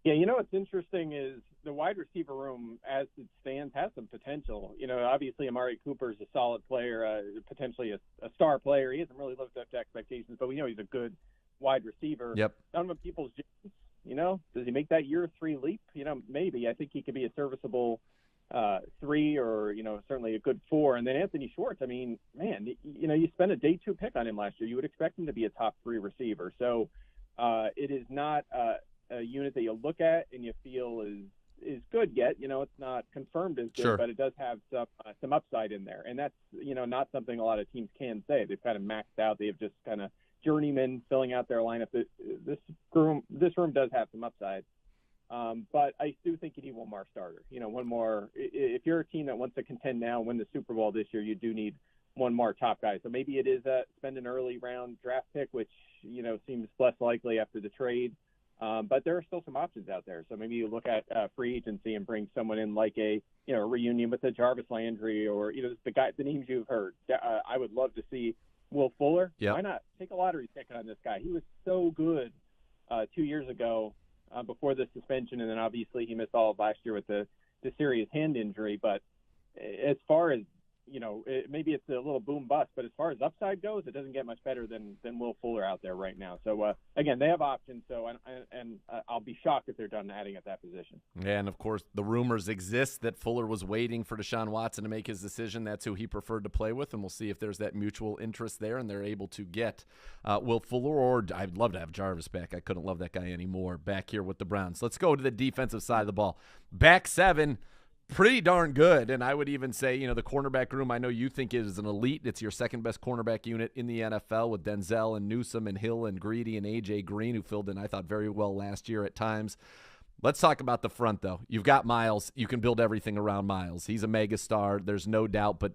Yeah, what's interesting is the wide receiver room, as it stands, has some potential. Obviously Amari Cooper is a solid player, potentially a star player. He hasn't really lived up to expectations, but we know he's a good wide receiver. Yep. Donovan Peoples-Jones, does he make that year 3 leap? Maybe. I think he could be a serviceable 3 or, certainly a good 4. And then Anthony Schwartz, I mean, man, you spent a day 2 pick on him last year. You would expect him to be a top 3 receiver. So it is not a unit that you look at and you feel is good yet. It's not confirmed as good, but it does have some upside in there. And that's, not something a lot of teams can say. They've kind of maxed out. They've just kind of journeymen filling out their lineup. This room does have some upside. But I do think you need one more starter. One more. If you're a team that wants to contend now and win the Super Bowl this year, you do need one more top guy. So maybe it is spend an early round draft pick, which, seems less likely after the trade. But there are still some options out there. So maybe you look at free agency and bring someone in like a reunion with a Jarvis Landry or, the names you've heard. I would love to see Will Fuller. Yep. Why not take a lottery ticket on this guy? He was so good 2 years ago before the suspension. And then obviously he missed all of last year with the serious hand injury. But as far as, maybe it's a little boom bust, but as far as upside goes, it doesn't get much better than Will Fuller out there right now. So again, they have options. So and I'll be shocked if they're done adding at that position. And of course, the rumors exist that Fuller was waiting for Deshaun Watson to make his decision. That's who he preferred to play with, and we'll see if there's that mutual interest there, and they're able to get Will Fuller. Or I'd love to have Jarvis back. I couldn't love that guy anymore back here with the Browns. Let's go to the defensive side of the ball. Back 7. Pretty darn good, and I would even say, the cornerback room, I know you think is an elite. It's your second-best cornerback unit in the NFL with Denzel and Newsome and Hill and Greedy and A.J. Green, who filled in, I thought, very well last year at times. Let's talk about the front, though. You've got Miles. You can build everything around Miles. He's a megastar. There's no doubt, but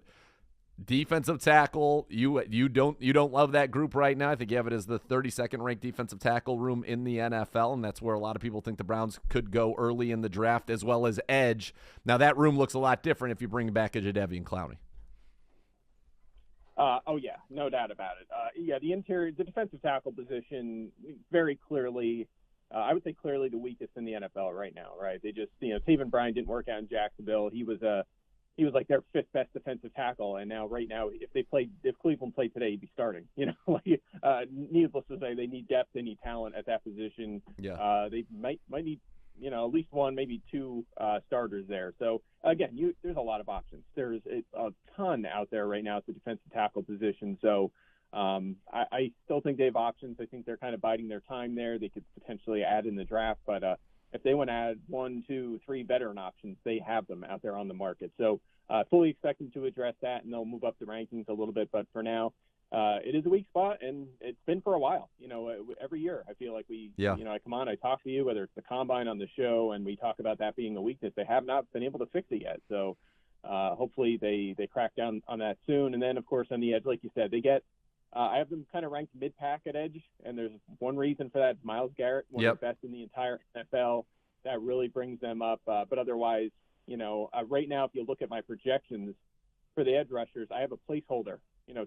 Defensive tackle, you don't love that group right now. I think you have it as the 32nd ranked defensive tackle room in the NFL, and that's where a lot of people think the Browns could go early in the draft, as well as edge. Now that room looks a lot different if you bring back a Jadeveon Clowney. Oh yeah, no doubt about it. The defensive tackle position, very clearly, I would say clearly the weakest in the NFL right now. Right? They just, Taven Bryan didn't work out in Jacksonville. He was like their fifth best defensive tackle, and right now, if Cleveland played today, he'd be starting. Needless to say, they need depth, they need talent at that position. Yeah. They might need, at least one, maybe two starters there. So again, there's a lot of options. There's a ton out there right now at the defensive tackle position. So I still think they have options. I think they're kind of biding their time there. They could potentially add in the draft, but if they want to add 1, 2, 3 veteran options, they have them out there on the market. So fully expect them to address that, and they'll move up the rankings a little bit. But for now, it is a weak spot, and it's been for a while. Every year I feel like I come on, I talk to you, whether it's the Combine on the show, and we talk about that being a weakness. They have not been able to fix it yet. So hopefully they crack down on that soon. And then, of course, on the edge, like you said, they get I have them kind of ranked mid-pack at edge, and there's one reason for that. Myles Garrett, one of the best in the entire NFL. That really brings them up. But otherwise, right now, if you look at my projections for the edge rushers, I have a placeholder,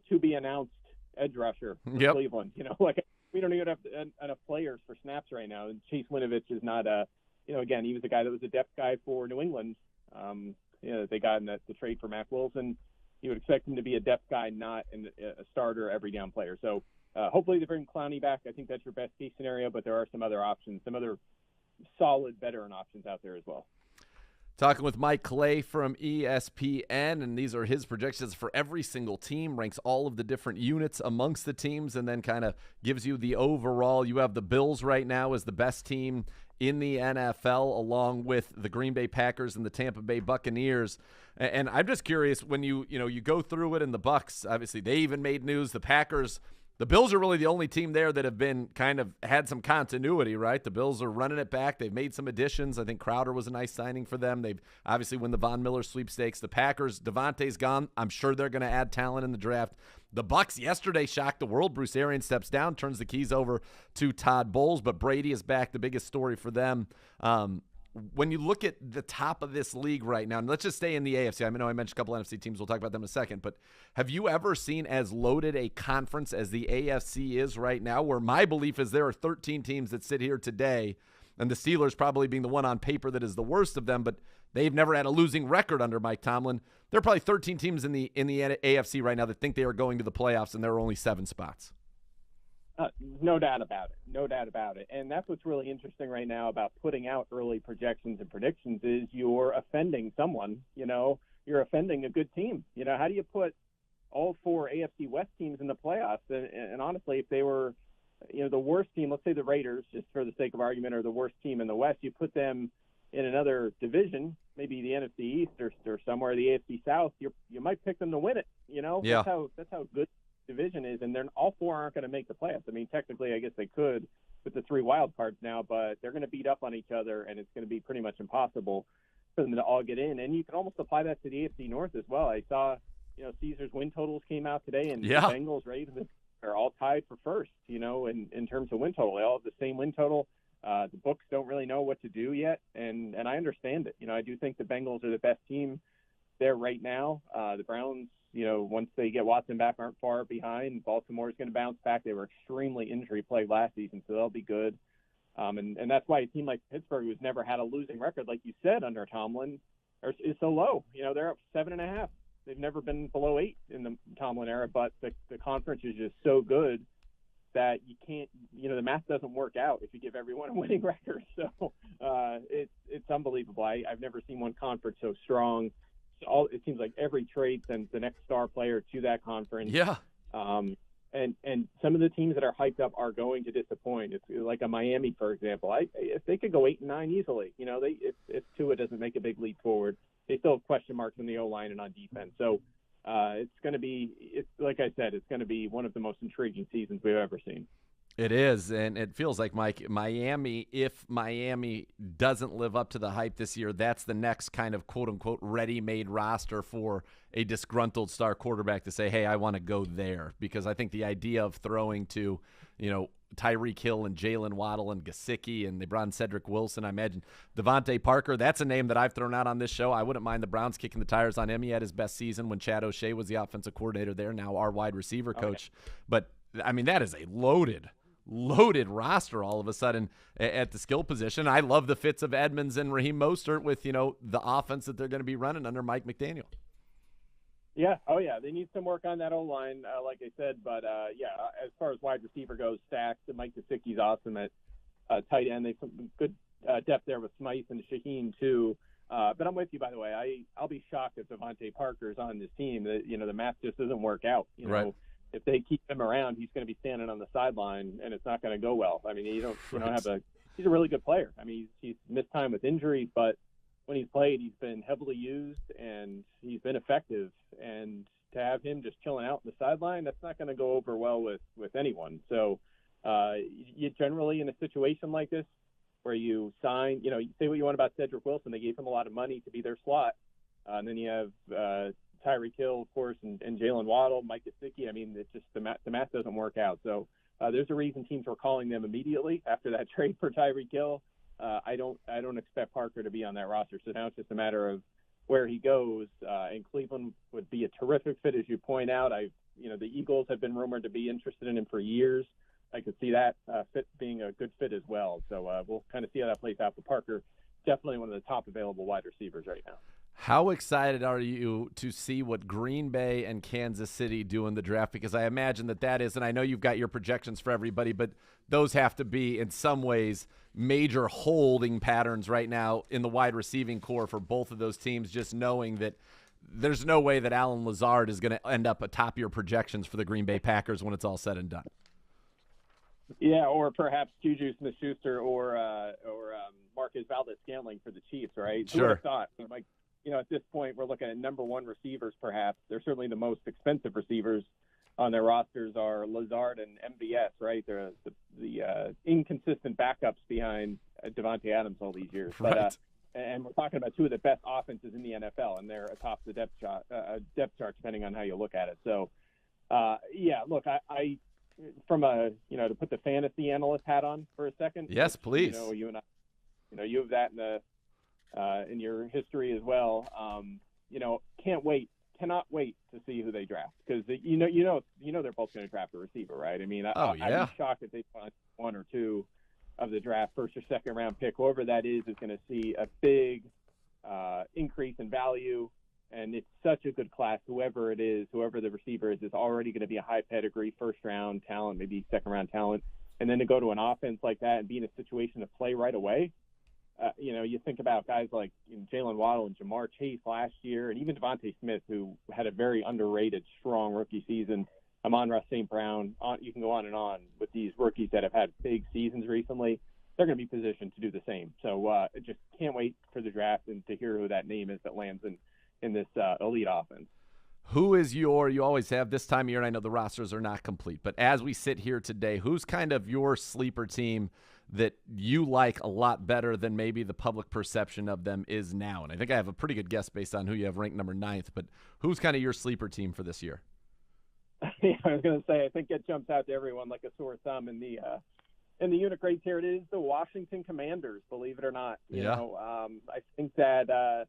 to be announced edge rusher for Cleveland. We don't even have enough players for snaps right now. And Chase Winovich is not again, he was a guy that was a depth guy for New England. They got in the trade for Mac Wilson. You would expect him to be a depth guy, not a starter, every down player. So hopefully they bring Clowney back. I think that's your best case scenario, but there are some other options, some other solid veteran options out there as well. Talking with Mike Clay from ESPN, and these are his projections for every single team, ranks all of the different units amongst the teams, and then kind of gives you the overall. You have the Bills right now as the best team in the NFL, along with the Green Bay Packers and the Tampa Bay Buccaneers. And I'm just curious, when you go through it, in the Bucs, obviously they even made news. The Packers, the Bills are really the only team there that have been kind of had some continuity, right? The Bills are running it back. They've made some additions. I think Crowder was a nice signing for them. They've obviously won the Von Miller sweepstakes. The Packers, Devontae's gone. I'm sure they're going to add talent in the draft. The Bucs yesterday shocked the world. Bruce Arians steps down, turns the keys over to Todd Bowles, but Brady is back, the biggest story for them. When you look at the top of this league right now, and let's just stay in the AFC. I know I mentioned a couple NFC teams. We'll talk about them in a second. But have you ever seen as loaded a conference as the AFC is right now, where my belief is there are 13 teams that sit here today, and the Steelers probably being the one on paper that is the worst of them, but they've never had a losing record under Mike Tomlin. There are probably 13 teams in the AFC right now that think they are going to the playoffs, and there are only 7 spots. No doubt about it. And that's what's really interesting right now about putting out early projections and predictions is you're offending someone. You're offending a good team. How do you put all 4 AFC West teams in the playoffs? And honestly, if they were, the worst team, let's say the Raiders, just for the sake of argument, are the worst team in the West, you put them in another division, maybe the NFC East or somewhere the AFC South, you might pick them to win it. Yeah. That's how good division is, and then all 4 aren't going to make the playoffs. I mean, technically, I guess they could with the 3 wild cards now, but they're going to beat up on each other, and it's going to be pretty much impossible for them to all get in. And you can almost apply that to the AFC North as well. I saw, Caesar's win totals came out today, and the Bengals, Ravens are all tied for first. In terms of win total, they all have the same win total. The books don't really know what to do yet, and I understand it. I do think the Bengals are the best team there right now. The Browns, once they get Watson back, aren't far behind. Baltimore is going to bounce back. They were extremely injury-plagued last season, so they'll be good. And that's why a team like Pittsburgh, who's never had a losing record, like you said, under Tomlin, is so low. They're up 7.5. They've never been below 8 in the Tomlin era, but the conference is just so good that you can't, the math doesn't work out if you give everyone a winning record. So it's unbelievable. I've never seen one conference so strong. It seems like every trade sends the next star player to that conference. Yeah. And some of the teams that are hyped up are going to disappoint. It's like a Miami, for example. If they could go 8-9 easily, if Tua doesn't make a big leap forward, they still have question marks on the O-line and on defense. So it's going to be, like I said, it's going to be one of the most intriguing seasons we've ever seen. It is, and it feels like, Mike, if Miami doesn't live up to the hype this year, that's the next kind of quote-unquote ready-made roster for a disgruntled star quarterback to say, hey, I want to go there. Because I think the idea of throwing to, Tyreek Hill and Jalen Waddle and Gesicki, and they brought in Cedric Wilson, I imagine Devontae Parker, that's a name that I've thrown out on this show. I wouldn't mind the Browns kicking the tires on Emmy at his best season when Chad O'Shea was the offensive coordinator there, now our wide receiver coach. But, I mean, that is a loaded roster all of a sudden at the skill position. I love the fits of Edmonds and Raheem Mostert with, the offense that they're going to be running under Mike McDaniel. Yeah. Oh, yeah. They need some work on that O-line, like I said. But, as far as wide receiver goes, stacked. Mike Gesicki's awesome at tight end. They've some good depth there with Smythe and Shaheen, too. But I'm with you, by the way. I'll be shocked if Devontae Parker's on this team. The math just doesn't work out. Right. If they keep him around, he's going to be standing on the sideline, and it's not going to go well. I mean, you don't have he's a really good player. I mean, he's missed time with injuries, but when he's played, he's been heavily used, and he's been effective. And to have him just chilling out on the sideline, that's not going to go over well with anyone. So you generally, in a situation like this, where you sign, you say what you want about Cedric Wilson. They gave him a lot of money to be their slot. And then you have Tyreek Hill, of course, and Jalen Waddle, Mike Gesicki. I mean, it's just the math doesn't work out. So there's a reason teams were calling them immediately after that trade for Tyreek Hill. I don't expect Parker to be on that roster. So now it's just a matter of where he goes. And Cleveland would be a terrific fit, as you point out. The Eagles have been rumored to be interested in him for years. I could see that fit being a good fit as well. So we'll kind of see how that plays out. But Parker, definitely one of the top available wide receivers right now. How excited are you to see what Green Bay and Kansas City do in the draft? Because I imagine that is, and I know you've got your projections for everybody, but those have to be in some ways major holding patterns right now in the wide receiving core for both of those teams, just knowing that there's no way that Allen Lazard is going to end up atop your projections for the Green Bay Packers when it's all said and done. Yeah, or perhaps Juju Smith-Schuster or Marcus Valdes-Scantling for the Chiefs, right? Sure. Who would have thought? Like, at this point, we're looking at number one receivers, perhaps. They're certainly the most expensive receivers on their rosters are Lazard and MVS, right? They're the inconsistent backups behind Devontae Adams all these years. Right. But, and we're talking about two of the best offenses in the NFL, and they're atop the depth chart, depending on how you look at it. So, look, I from a, to put the fantasy analyst hat on for a second. Yes, please. You and I, you have that in your history as well. Cannot wait to see who they draft, because they're both going to draft a receiver, right? I mean, I'd be shocked if they find one or two of the draft, first or second round pick, whoever that is going to see a big increase in value. And it's such a good class. Whoever the receiver is already going to be a high pedigree first round talent, maybe second round talent. And then to go to an offense like that and be in a situation to play right away. You think about guys like Jalen Waddle and Jamar Chase last year, and even Devontae Smith, who had a very underrated, strong rookie season. Amon-Ra St. Brown. You can go on and on with these rookies that have had big seasons recently. They're going to be positioned to do the same. So just can't wait for the draft and to hear who that name is that lands in this elite offense. Who is you always have this time of year, and I know the rosters are not complete, but as we sit here today, who's kind of your sleeper team that you like a lot better than maybe the public perception of them is now? And I think I have a pretty good guess based on who you have ranked number 9th, but who's kind of your sleeper team for this year? Yeah, I was going to say, I think it jumps out to everyone like a sore thumb in the unit grades here. It is the Washington Commanders, believe it or not. I think that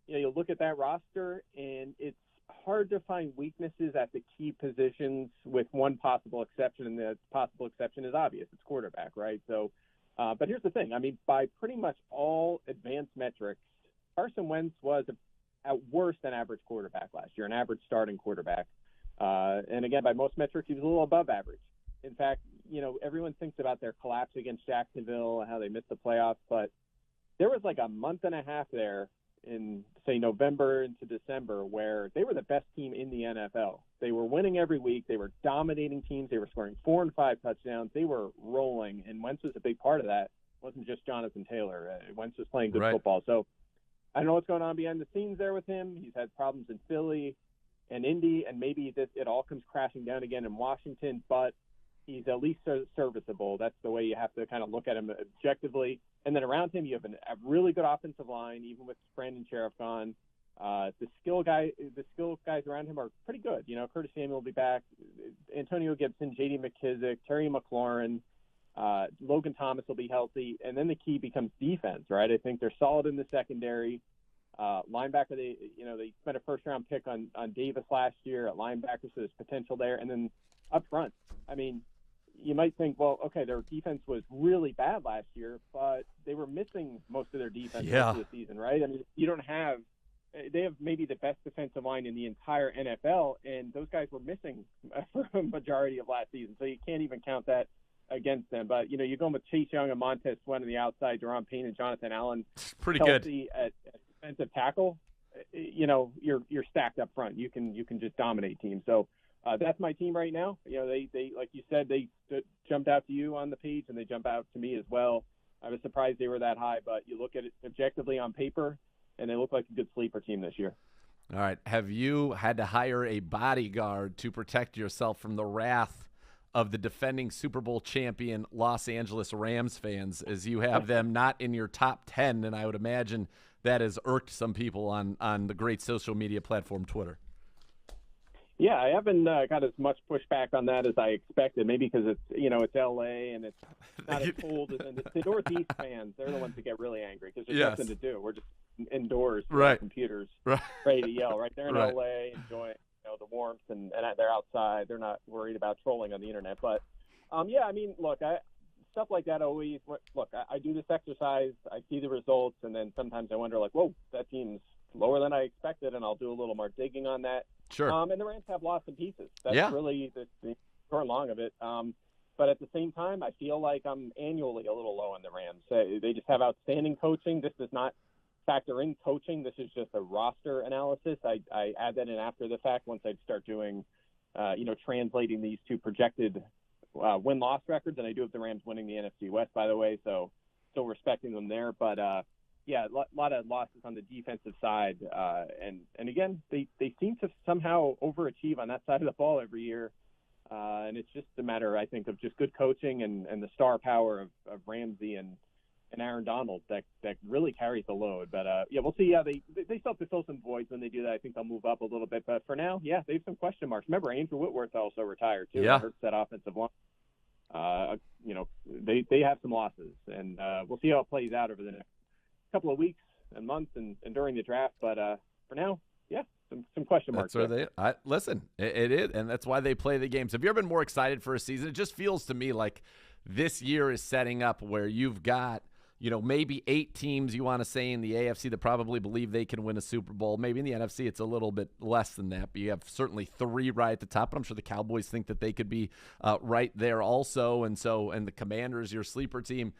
you look at that roster, and it's hard to find weaknesses at the key positions with one possible exception, and the possible exception is obvious. It's quarterback, right? So, but here's the thing. I mean, by pretty much all advanced metrics, Carson Wentz was at worst an average quarterback last year, an average starting quarterback. And again, by most metrics, he was a little above average. In fact, everyone thinks about their collapse against Jacksonville and how they missed the playoffs, but there was like a month and a half there in, say, November into December where they were the best team in the NFL. They were winning every week. They were dominating teams. They were scoring 4 and 5 touchdowns. They were rolling, and Wentz was a big part of that. It wasn't just Jonathan Taylor. Wentz was playing good football. So I don't know what's going on behind the scenes there with him. He's had problems in Philly and Indy, and maybe it all comes crashing down again in Washington. But He's at least serviceable. That's the way you have to kind of look at him objectively. And then around him, you have a really good offensive line, even with Brandon Sheriff gone. The skill guys around him are pretty good. Curtis Samuel will be back. Antonio Gibson, J.D. McKissick, Terry McLaurin, Logan Thomas will be healthy. And then the key becomes defense, right? I think they're solid in the secondary. Linebacker, they spent a first-round pick on Davis last year at linebacker, so there's potential there. And then up front, I mean, you might think, well, okay, their defense was really bad last year, but they were missing most of their defense most of the season, right? I mean, they have maybe the best defensive line in the entire NFL, and those guys were missing for a majority of last season, so you can't even count that against them. But, you're going with Chase Young and Montez Sweat on the outside, Deron Payne and Jonathan Allen. Pretty good. At defensive tackle, you're stacked up front. You can just dominate teams. So that's my team right now. They like you said, they jumped out to you on the page, and they jump out to me as well. I was surprised they were that high, but you look at it objectively on paper, and they look like a good sleeper team this year. All right. Have you had to hire a bodyguard to protect yourself from the wrath of the defending Super Bowl champion Los Angeles Rams fans, as you have them not in your top 10, and I would imagine that has irked some people on the great social media platform Twitter? Yeah, I haven't got as much pushback on that as I expected. Maybe because it's L.A. and it's not as cold. And the Northeast fans, they're the ones that get really angry because there's nothing to do. We're just indoors with our computers, ready to yell. Right there in L.A., enjoying the warmth, and they're outside. They're not worried about trolling on the internet. But yeah, I mean, look, stuff like that always. Look, I do this exercise. I see the results, and then sometimes I wonder, like, whoa, that team's lower than I expected, and I'll do a little more digging on that. Sure. And the Rams have lost some pieces. That's really the short and long of it. But at the same time, I feel like I'm annually a little low on the Rams. They just have outstanding coaching. This does not factor in coaching. This is just a roster analysis. I add that in after the fact once I start doing, translating these two projected win-loss records. And I do have the Rams winning the NFC West, by the way, so still respecting them there. But, yeah, a lot of losses on the defensive side. And again, they seem to somehow overachieve on that side of the ball every year. And it's just a matter, I think, of just good coaching and the star power of Ramsey and Aaron Donald that really carries the load. But, yeah, we'll see. Yeah, they still have to fill some voids when they do that. I think they'll move up a little bit. But for now, yeah, they have some question marks. Remember, Andrew Whitworth also retired, too. Yeah. It hurts that offensive line. They have some losses. And we'll see how it plays out over the next couple of weeks and months and during the draft, but for now, yeah, some question marks. That's where listen. It is, and that's why they play the games. Have you ever been more excited for a season? It just feels to me like this year is setting up where you've got maybe 8 teams you want to say in the AFC that probably believe they can win a Super Bowl. Maybe in the NFC it's a little bit less than that, but you have certainly 3 right at the top. But I'm sure the Cowboys think that they could be right there also, and the Commanders, your sleeper team.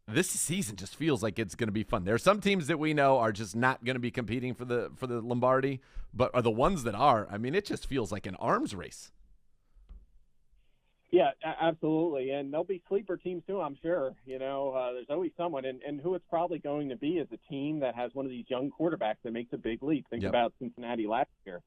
This season just feels like it's going to be fun. There are some teams that we know are just not going to be competing for the Lombardi, but are the ones that are. I mean, it just feels like an arms race. Yeah, absolutely. And there'll be sleeper teams too, I'm sure. There's always someone. And who it's probably going to be is a team that has one of these young quarterbacks that makes a big leap. Think about Cincinnati last year.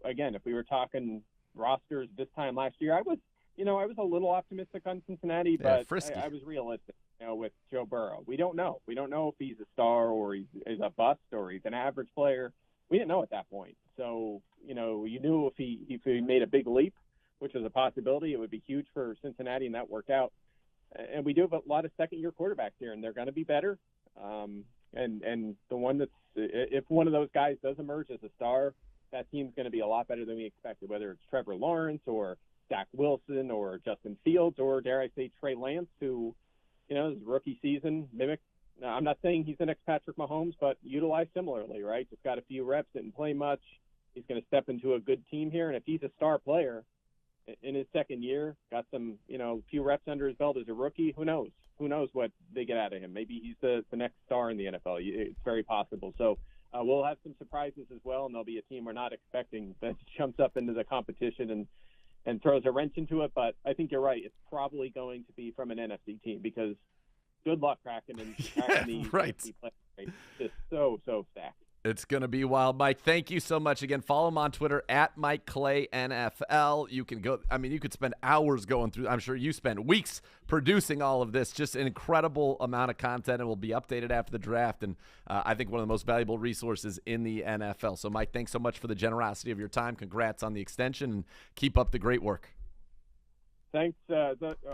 Again, if we were talking rosters this time last year, I was a little optimistic on Cincinnati, but I was realistic. With Joe Burrow, we don't know. We don't know if he's a star or he's a bust or he's an average player. We didn't know at that point. So, you knew if he made a big leap, which was a possibility, it would be huge for Cincinnati, and that worked out. And we do have a lot of second-year quarterbacks here, and they're going to be better. And the one if one of those guys does emerge as a star, that team's going to be a lot better than we expected, whether it's Trevor Lawrence or Zach Wilson or Justin Fields or, dare I say, Trey Lance, who – his rookie season mimicked. Now, I'm not saying he's the next Patrick Mahomes, but utilized similarly, right? Just got a few reps, didn't play much. He's going to step into a good team here. And if he's a star player in his second year, got some, few reps under his belt as a rookie, who knows? Who knows what they get out of him? Maybe he's the next star in the NFL. It's very possible. So we'll have some surprises as well, and there'll be a team we're not expecting that jumps up into the competition and throws a wrench into it. But I think you're right. It's probably going to be from an NFC team because good luck cracking these right. NFC players. Just so stacked. It's going to be wild. Mike, thank you so much again. Follow him on Twitter at Mike Clay NFL. You can go, you could spend hours going through. I'm sure you spent weeks producing all of this. Just an incredible amount of content, and will be updated after the draft. And I think one of the most valuable resources in the NFL. So, Mike, thanks so much for the generosity of your time. Congrats on the extension, and keep up the great work. Thanks.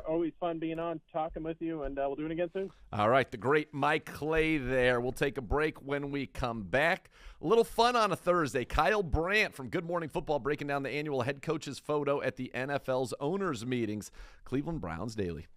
Always fun being on, talking with you, and we'll do it again soon. All right, the great Mike Clay there. We'll take a break when we come back. A little fun on a Thursday. Kyle Brandt from Good Morning Football breaking down the annual head coach's photo at the NFL's owners' meetings. Cleveland Browns Daily.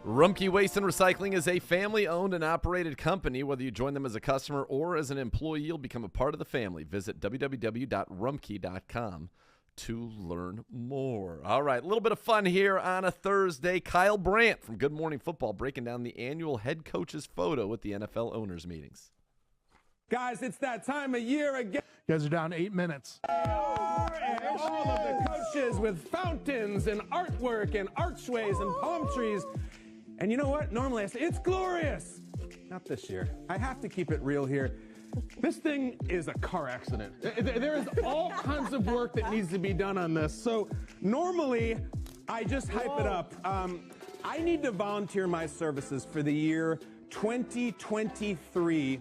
Rumpke Waste and Recycling is a family-owned and operated company. Whether you join them as a customer or as an employee, you'll become a part of the family. Visit www.rumpke.com to learn more. All right, a little bit of fun here on a Thursday. Kyle Brandt from Good Morning Football breaking down the annual head coach's photo at the NFL owners meetings. Guys, it's that time of year again. You guys are down 8 minutes. And all of the coaches with fountains and artwork and archways and palm trees. And you know what? Normally I say, it's glorious. Not this year. I have to keep it real here. This thing is a car accident. There is all kinds of work that needs to be done on this. So normally I just hype it up. I need to volunteer my services for the year 2023.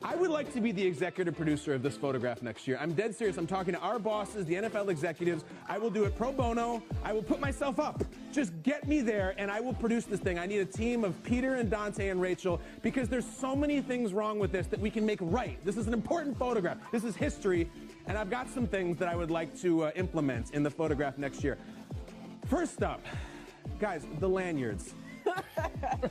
I would like to be the executive producer of this photograph next year. I'm dead serious. I'm talking to our bosses, the NFL executives. I will do it pro bono. I will put myself up. Just get me there, and I will produce this thing. I need a team of Peter and Dante and Rachel because there's so many things wrong with this that we can make right. This is an important photograph. This is history, and I've got some things that I would like to implement in the photograph next year. First up, guys, the lanyards.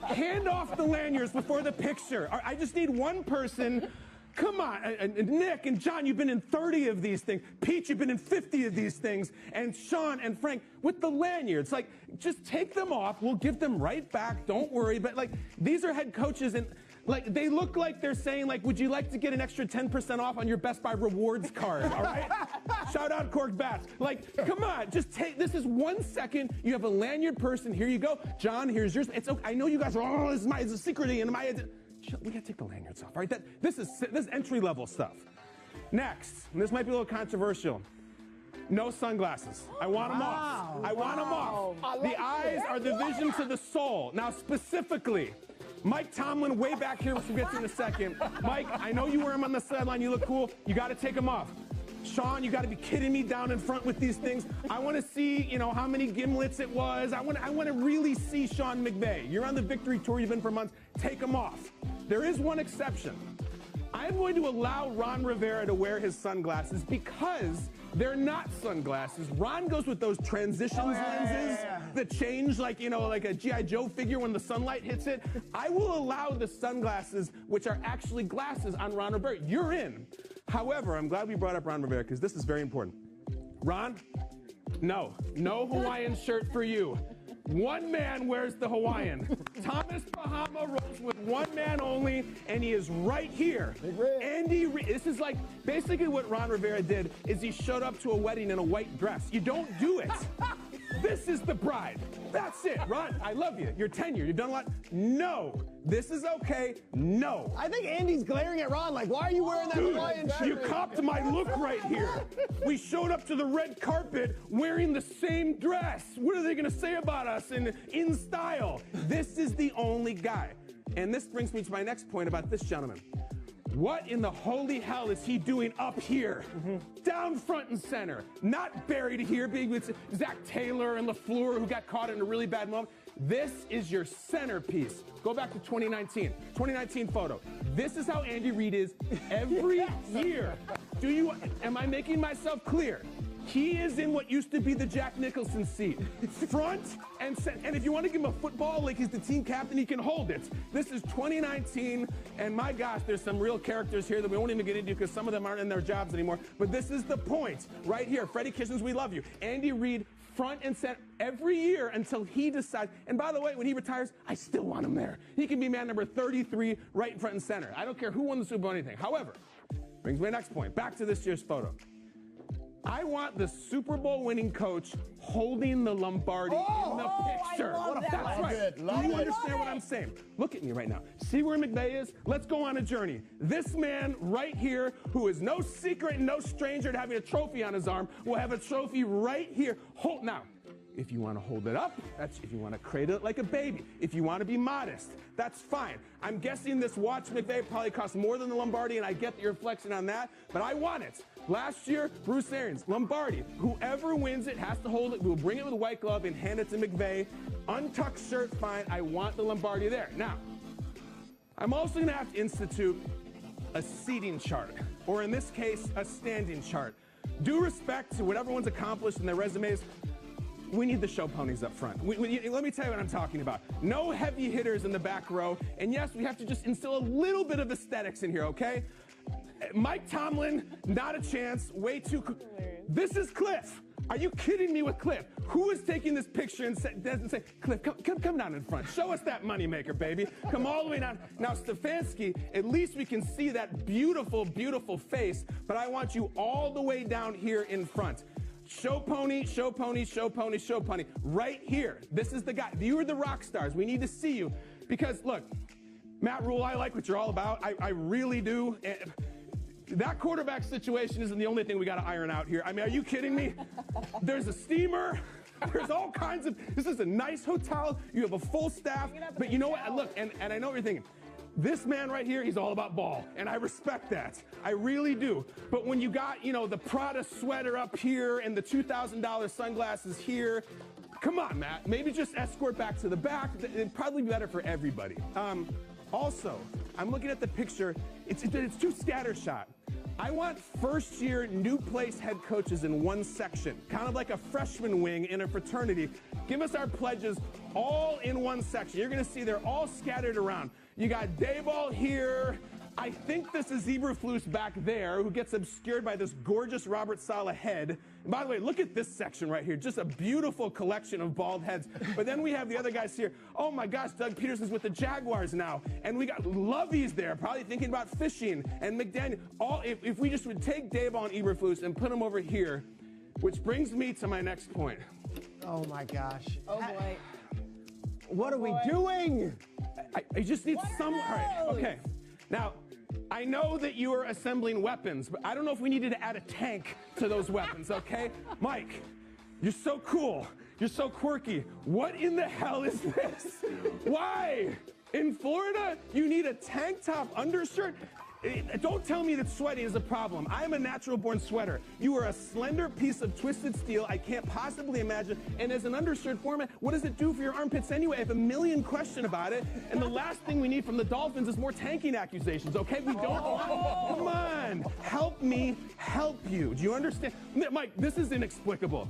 Hand off the lanyards before the picture. I just need one person. Come on, Nick and John, you've been in 30 of these things. Pete, you've been in 50 of these things. And Sean and Frank, with the lanyards, like, just take them off. We'll give them right back. Don't worry. But, like, these are head coaches, and, like, they look like they're saying, like, would you like to get an extra 10% off on your Best Buy rewards card, all right? Shout out Cork Bats. Like, come on, just take, this is 1 second. You have a lanyard person. Here you go. John, here's yours. It's okay. I know you guys are, oh, this is a secret in my, we gotta take the lanyards off, all right? This is entry-level stuff. Next, and this might be a little controversial. No sunglasses. I want them off. I want them off. The eyes are the vision to the soul. Now, specifically, Mike Tomlin, way back here, which we'll get to in a second. Mike, I know you wear them on the sideline. You look cool. You got to take them off. Sean, you got to be kidding me down in front with these things. I want to see, you know, how many gimlets it was. I want to really see Sean McVay. You're on the victory tour. You've been for months. Take them off. There is one exception. I'm going to allow Ron Rivera to wear his sunglasses because they're not sunglasses. Ron goes with those transitions lenses that change like, you know, like a G.I. Joe figure when the sunlight hits it. I will allow the sunglasses, which are actually glasses, on Ron Rivera. You're in. However, I'm glad we brought up Ron Rivera because this is very important. Ron, no Hawaiian shirt for you. One man wears the Hawaiian. Thomas Bahama rolls with one man only, and he is right here. Andy Reid. This is like basically what Ron Rivera did is he showed up to a wedding in a white dress. You don't do it. This is the bride. That's it. Ron, I love you. You're tenured. You've done a lot. No. This is okay. No. I think Andy's glaring at Ron like, why are you wearing that Hawaiian shirt? You copped my look right here. We showed up to the red carpet wearing the same dress. What are they going to say about us in style? This is the only guy. And this brings me to my next point about this gentleman. What in the holy hell is he doing up here? Down front and center. Not buried here, being with Zach Taylor and LaFleur, who got caught in a really bad moment. This is your centerpiece. Go back to 2019 photo. This is how Andy Reid is every year. Am I making myself clear? He is in what used to be the Jack Nicholson seat. Front and center. And if you want to give him a football like he's the team captain, he can hold it. This is 2019, and my gosh, there's some real characters here that we won't even get into because some of them aren't in their jobs anymore. But this is the point right here. Freddie Kitchens, we love you. Andy Reid, front and center every year until he decides. And by the way, when he retires, I still want him there. He can be man number 33 right in front and center. I don't care who won the Super Bowl or anything. However, brings me to my next point. Back to this year's photo. I want the Super Bowl winning coach holding the Lombardi in the picture. That's right. Do you understand what I'm saying? Look at me right now. See where McVay is? Let's go on a journey. This man right here, who is no secret and no stranger to having a trophy on his arm, will have a trophy right here. Now, if you want to hold it up, that's if you want to cradle it like a baby. If you want to be modest, that's fine. I'm guessing this watch McVay probably costs more than the Lombardi, and I get that you're flexing on that, but I want it. Last year, Bruce Arians, Lombardi. Whoever wins it has to hold it. We'll bring it with a white glove and hand it to McVay. Untucked shirt, fine. I want the Lombardi there. Now, I'm also going to have to institute a seating chart, or in this case, a standing chart. Due respect to what everyone's accomplished in their resumes, we need the show ponies up front. Let me tell you what I'm talking about. No heavy hitters in the back row. And yes, we have to just instill a little bit of aesthetics in here, okay? Mike Tomlin, not a chance. Way too. This is Cliff. Are you kidding me with Cliff? Who is taking this picture and doesn't say, Cliff, come down in front. Show us that moneymaker, baby. Come all the way down. Now, Stefanski, at least we can see that beautiful, beautiful face, but I want you all the way down here in front. Show pony, show pony, show pony, show pony. Right here. This is the guy. You are the rock stars. We need to see you. Because, look, Matt Rule, I like what you're all about. I really do. That quarterback situation isn't the only thing we got to iron out here. I mean, are you kidding me? There's a steamer. There's all kinds of. This is a nice hotel. You have a full staff. But you know what? Look, and I know what you're thinking. This man right here, he's all about ball, and I respect that. I really do. But when you got, the Prada sweater up here and the $2,000 sunglasses here, come on, Matt. Maybe just escort back to the back. It'd probably be better for everybody. Also, I'm looking at the picture. It's too scattershot. I want first-year new place head coaches in one section, kind of like a freshman wing in a fraternity. Give us our pledges all in one section. You're going to see they're all scattered around. You got Dayball here. I think this is Eberflus back there, who gets obscured by this gorgeous Robert Saleh head. And by the way, look at this section right here. Just a beautiful collection of bald heads. But then we have the other guys here. Oh, my gosh, Doug Peterson's with the Jaguars now. And we got Lovey's there, probably thinking about fishing. And McDaniel. If we just would take Dayball and Eberflus and put them over here, which brings me to my next point. Oh, my gosh. Oh, boy. What are we doing? I just need some. All right, okay. Now, I know that you are assembling weapons, but I don't know if we needed to add a tank to those weapons, okay? Mike, you're so cool. You're so quirky. What in the hell is this? Why? In Florida, you need a tank top undershirt? Don't tell me that sweating is a problem. I am a natural-born sweater. You are a slender piece of twisted steel I can't possibly imagine. And as an undershirt format, what does it do for your armpits anyway? I have a million questions about it. And the last thing we need from the Dolphins is more tanking accusations, okay? We don't want. Come on. Help me help you. Do you understand? Mike, this is inexplicable.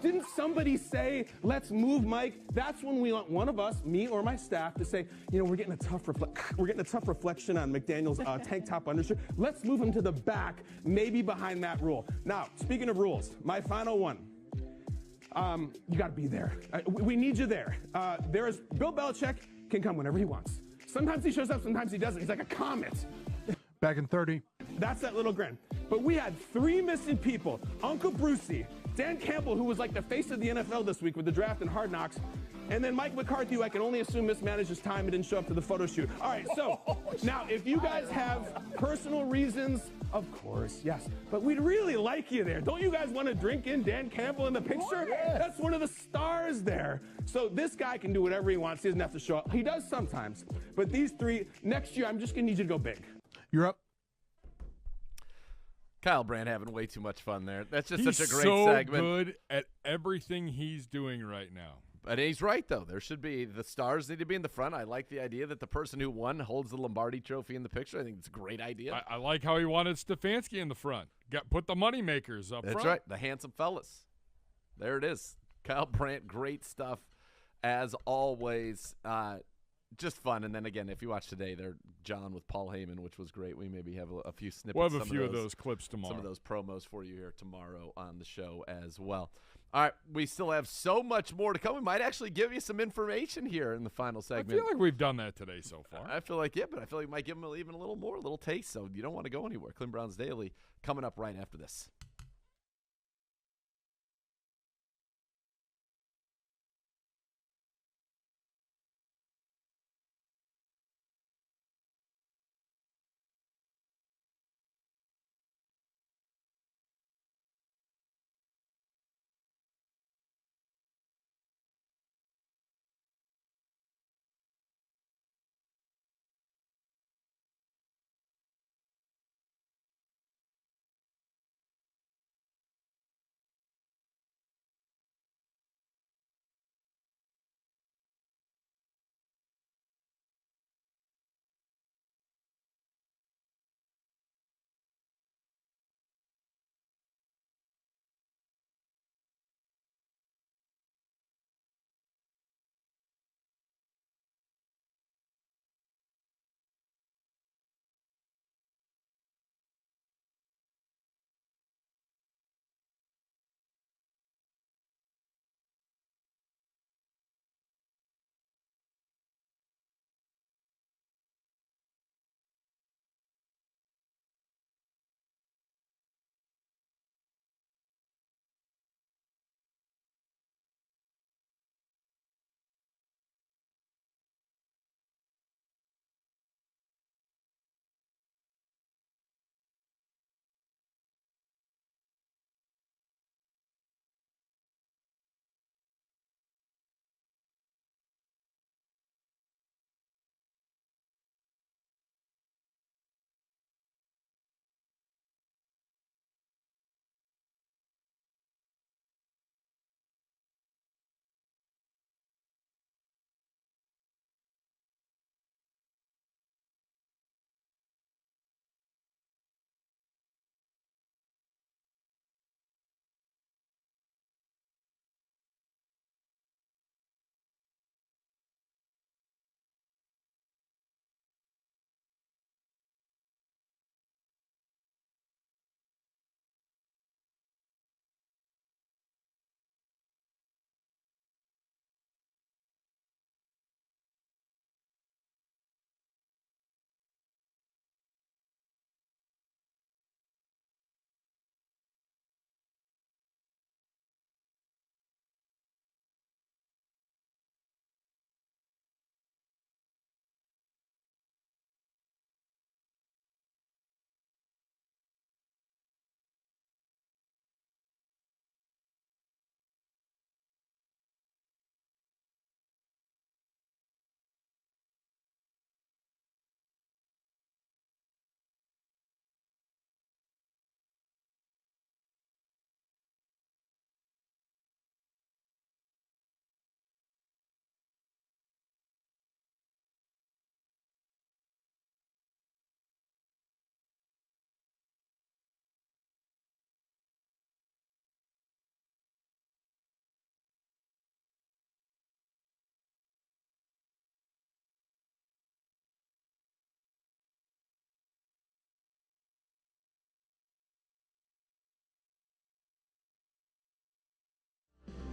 Didn't somebody say, let's move Mike? That's when we want one of us, me or my staff, to say, we're getting a tough reflection on McDaniel's tank top undershirt. Let's move him to the back, maybe behind Matt Rule. Now, speaking of rules, my final one. You got to be there. We need you there. Bill Belichick can come whenever he wants. Sometimes he shows up, sometimes he doesn't. He's like a comet. Back in 30. That's that little grin. But we had 3 missing people. Uncle Brucey, Dan Campbell, who was like the face of the NFL this week with the draft and Hard Knocks, and then Mike McCarthy, who I can only assume mismanaged his time and didn't show up to the photo shoot. All right, so now if you guys have personal reasons, of course, yes. But we'd really like you there. Don't you guys want to drink in Dan Campbell in the picture? That's one of the stars there. So this guy can do whatever he wants. He doesn't have to show up. He does sometimes. But these 3, next year, I'm just going to need you to go big. You're up. Kyle Brandt having way too much fun there. That's just He's such a great so segment. good at everything he's doing right now. But he's right, though. There should be the stars need to be in the front. I like the idea that the person who won holds the Lombardi Trophy in the picture. I think it's a great idea. I like how he wanted Stefanski in the front. Put the money makers up front. That's right. The handsome fellas. There it is. Kyle Brandt, great stuff as always. Just fun. And then again, if you watch today, they're John with Paul Heyman, which was great. We maybe have a few snippets. We'll have a few of those clips tomorrow. Some of those promos for you here tomorrow on the show as well. All right, we still have so much more to come. We might actually give you some information here in the final segment. I feel like we've done that today so far. I feel like, but I feel like we might give them even a little more, a little taste. So you don't want to go anywhere. Clem Brown's Daily coming up right after this.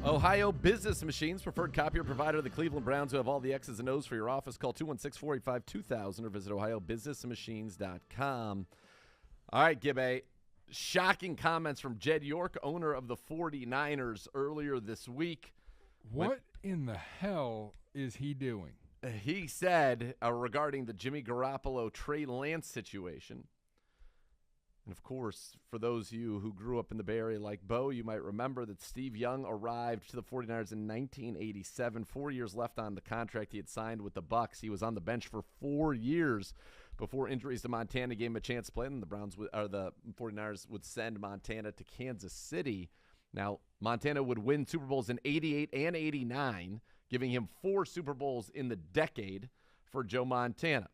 Ohio Business Machines, preferred copier provider of the Cleveland Browns, who have all the X's and O's for your office. Call 216-485-2000 or visit ohiobusinessmachines.com. All right, Gibbe. Shocking comments from Jed York, owner of the 49ers, earlier this week. What in the hell is he doing? He said regarding the Jimmy Garoppolo, Trey Lance situation. And, of course, for those of you who grew up in the Bay Area like Beau, you might remember that Steve Young arrived to the 49ers in 1987, 4 years left on the contract he had signed with the Bucs. He was on the bench for 4 years before injuries to Montana gave him a chance to play, and the 49ers would send Montana to Kansas City. Now, Montana would win Super Bowls in 88 and 89, giving him 4 Super Bowls in the decade for Joe Montana.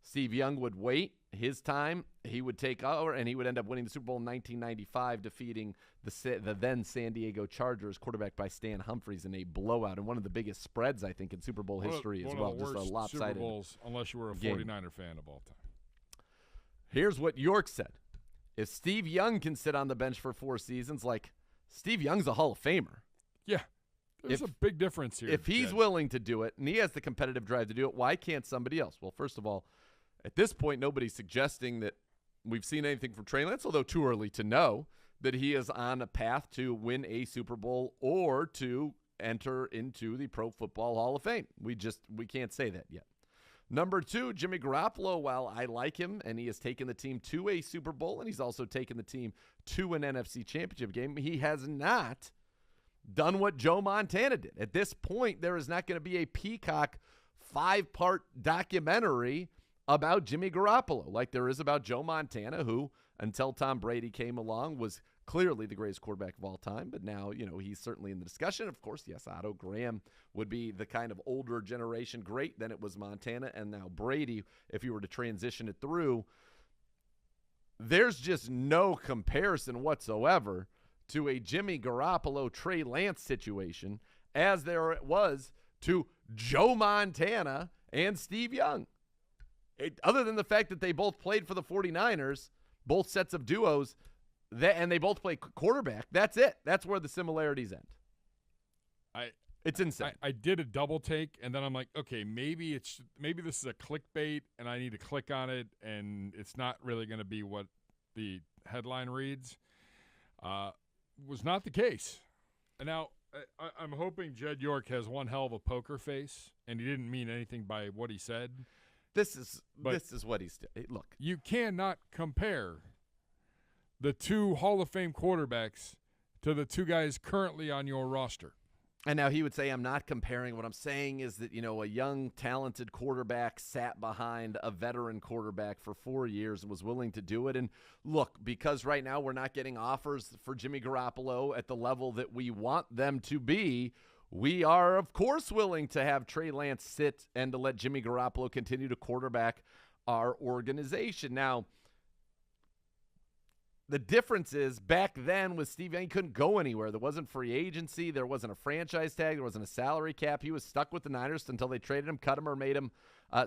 Steve Young would wait his time. He would take over, and he would end up winning the Super Bowl in 1995, defeating the then San Diego Chargers, quarterbacked by Stan Humphries, in a blowout, and one of the biggest spreads, I think, in Super Bowl history as well. Just a lopsided Super Bowls, unless you were a 49er fan of all time. Here's what York said. If Steve Young can sit on the bench for 4 seasons, like, Steve Young's a Hall of Famer. Yeah. There's a big difference here. If he's willing to do it, and he has the competitive drive to do it, why can't somebody else? Well, first of all, at this point, nobody's suggesting that we've seen anything from Trey Lance, although too early to know that he is on a path to win a Super Bowl or to enter into the Pro Football Hall of Fame. We can't say that yet. Number 2, Jimmy Garoppolo, while I like him and he has taken the team to a Super Bowl and he's also taken the team to an NFC Championship game, he has not done what Joe Montana did. At this point, there is not going to be a Peacock 5-part documentary about Jimmy Garoppolo like there is about Joe Montana, who, until Tom Brady came along, was clearly the greatest quarterback of all time. But now, he's certainly in the discussion. Of course, yes, Otto Graham would be the kind of older generation great. Then it was Montana and now Brady, if you were to transition it through. There's just no comparison whatsoever to a Jimmy Garoppolo, Trey Lance situation as there was to Joe Montana and Steve Young. Other than the fact that they both played for the 49ers, both sets of duos, and they both play quarterback, that's it. That's where the similarities end. It's insane. I did a double take, and then I'm like, okay, maybe this is a clickbait, and I need to click on it, and it's not really going to be what the headline reads. Was not the case. And now I'm hoping Jed York has one hell of a poker face, and he didn't mean anything by what he said. This is what he's doing. Look, you cannot compare the 2 Hall of Fame quarterbacks to the 2 guys currently on your roster. And now he would say, I'm not comparing. What I'm saying is that, a young, talented quarterback sat behind a veteran quarterback for 4 years and was willing to do it. And look, because right now we're not getting offers for Jimmy Garoppolo at the level that we want them to be, we are, of course, willing to have Trey Lance sit and to let Jimmy Garoppolo continue to quarterback our organization. Now, the difference is back then with Steve Young, he couldn't go anywhere. There wasn't free agency. There wasn't a franchise tag. There wasn't a salary cap. He was stuck with the Niners until they traded him, cut him, or made him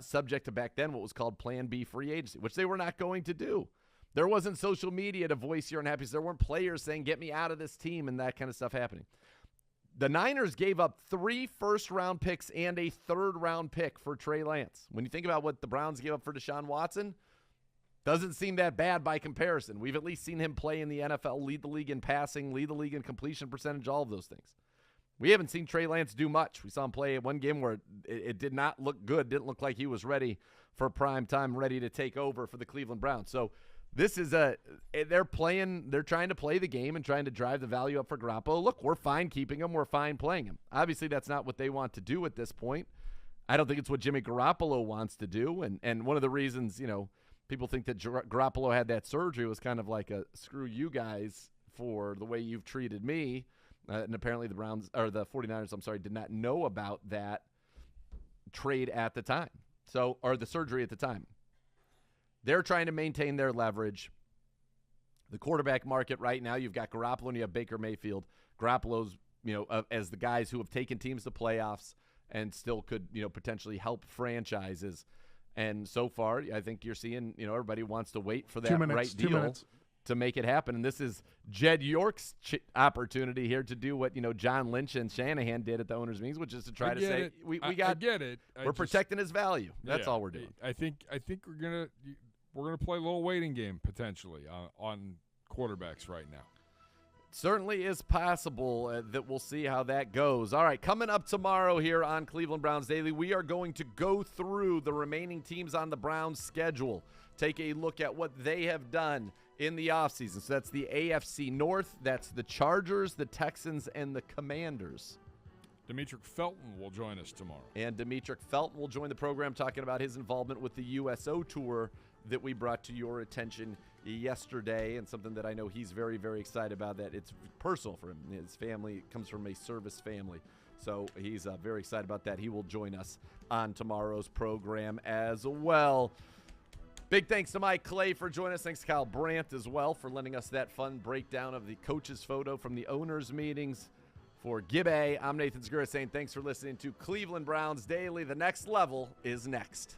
subject to back then what was called Plan B free agency, which they were not going to do. There wasn't social media to voice your unhappiness. There weren't players saying, get me out of this team and that kind of stuff happening. The Niners gave up 3 first-round picks and a third-round pick for Trey Lance. When you think about what the Browns gave up for Deshaun Watson, doesn't seem that bad by comparison. We've at least seen him play in the NFL, lead the league in passing, lead the league in completion percentage, all of those things. We haven't seen Trey Lance do much. We saw him play at one game where it did not look good, didn't look like he was ready for prime time, ready to take over for the Cleveland Browns. So this is they're trying to play the game and trying to drive the value up for Garoppolo. Look, we're fine keeping him. We're fine playing him. Obviously, that's not what they want to do at this point. I don't think it's what Jimmy Garoppolo wants to do. And one of the reasons, people think that Garoppolo had that surgery was kind of like a screw you guys for the way you've treated me. And apparently the 49ers, did not know about that trade at the time. Or the surgery at the time. They're trying to maintain their leverage. The quarterback market right now, you've got Garoppolo and you have Baker Mayfield. Garoppolo's, as the guys who have taken teams to playoffs and still could, potentially help franchises. And so far, I think you're seeing, everybody wants to wait for that right deal. 2 minutes. to make it happen. And this is Jed York's opportunity here to do what, John Lynch and Shanahan did at the owners' meetings, which is to try to say, I get it. We're protecting his value. That's all we're doing. I think we're gonna play a little waiting game potentially on quarterbacks right now. Certainly is possible that we'll see how that goes. All right, coming up tomorrow here on Cleveland Browns Daily, we are going to go through the remaining teams on the Browns schedule, take a look at what they have done in the offseason. So that's the AFC North, that's the Chargers, the Texans, and the Commanders. Demetric Felton will join us tomorrow. And Demetric Felton will join the program talking about his involvement with the USO Tour that we brought to your attention yesterday, and something that I know he's very, very excited about, that it's personal for him. His family comes from a service family, so he's very excited about that. He will join us on tomorrow's program as well. Big thanks to Mike Clay for joining us. Thanks to Kyle Brandt as well for lending us that fun breakdown of the coaches' photo from the owners' meetings. For Gibbe, I'm Nathan Zegura saying thanks for listening to Cleveland Browns Daily. The next level is next.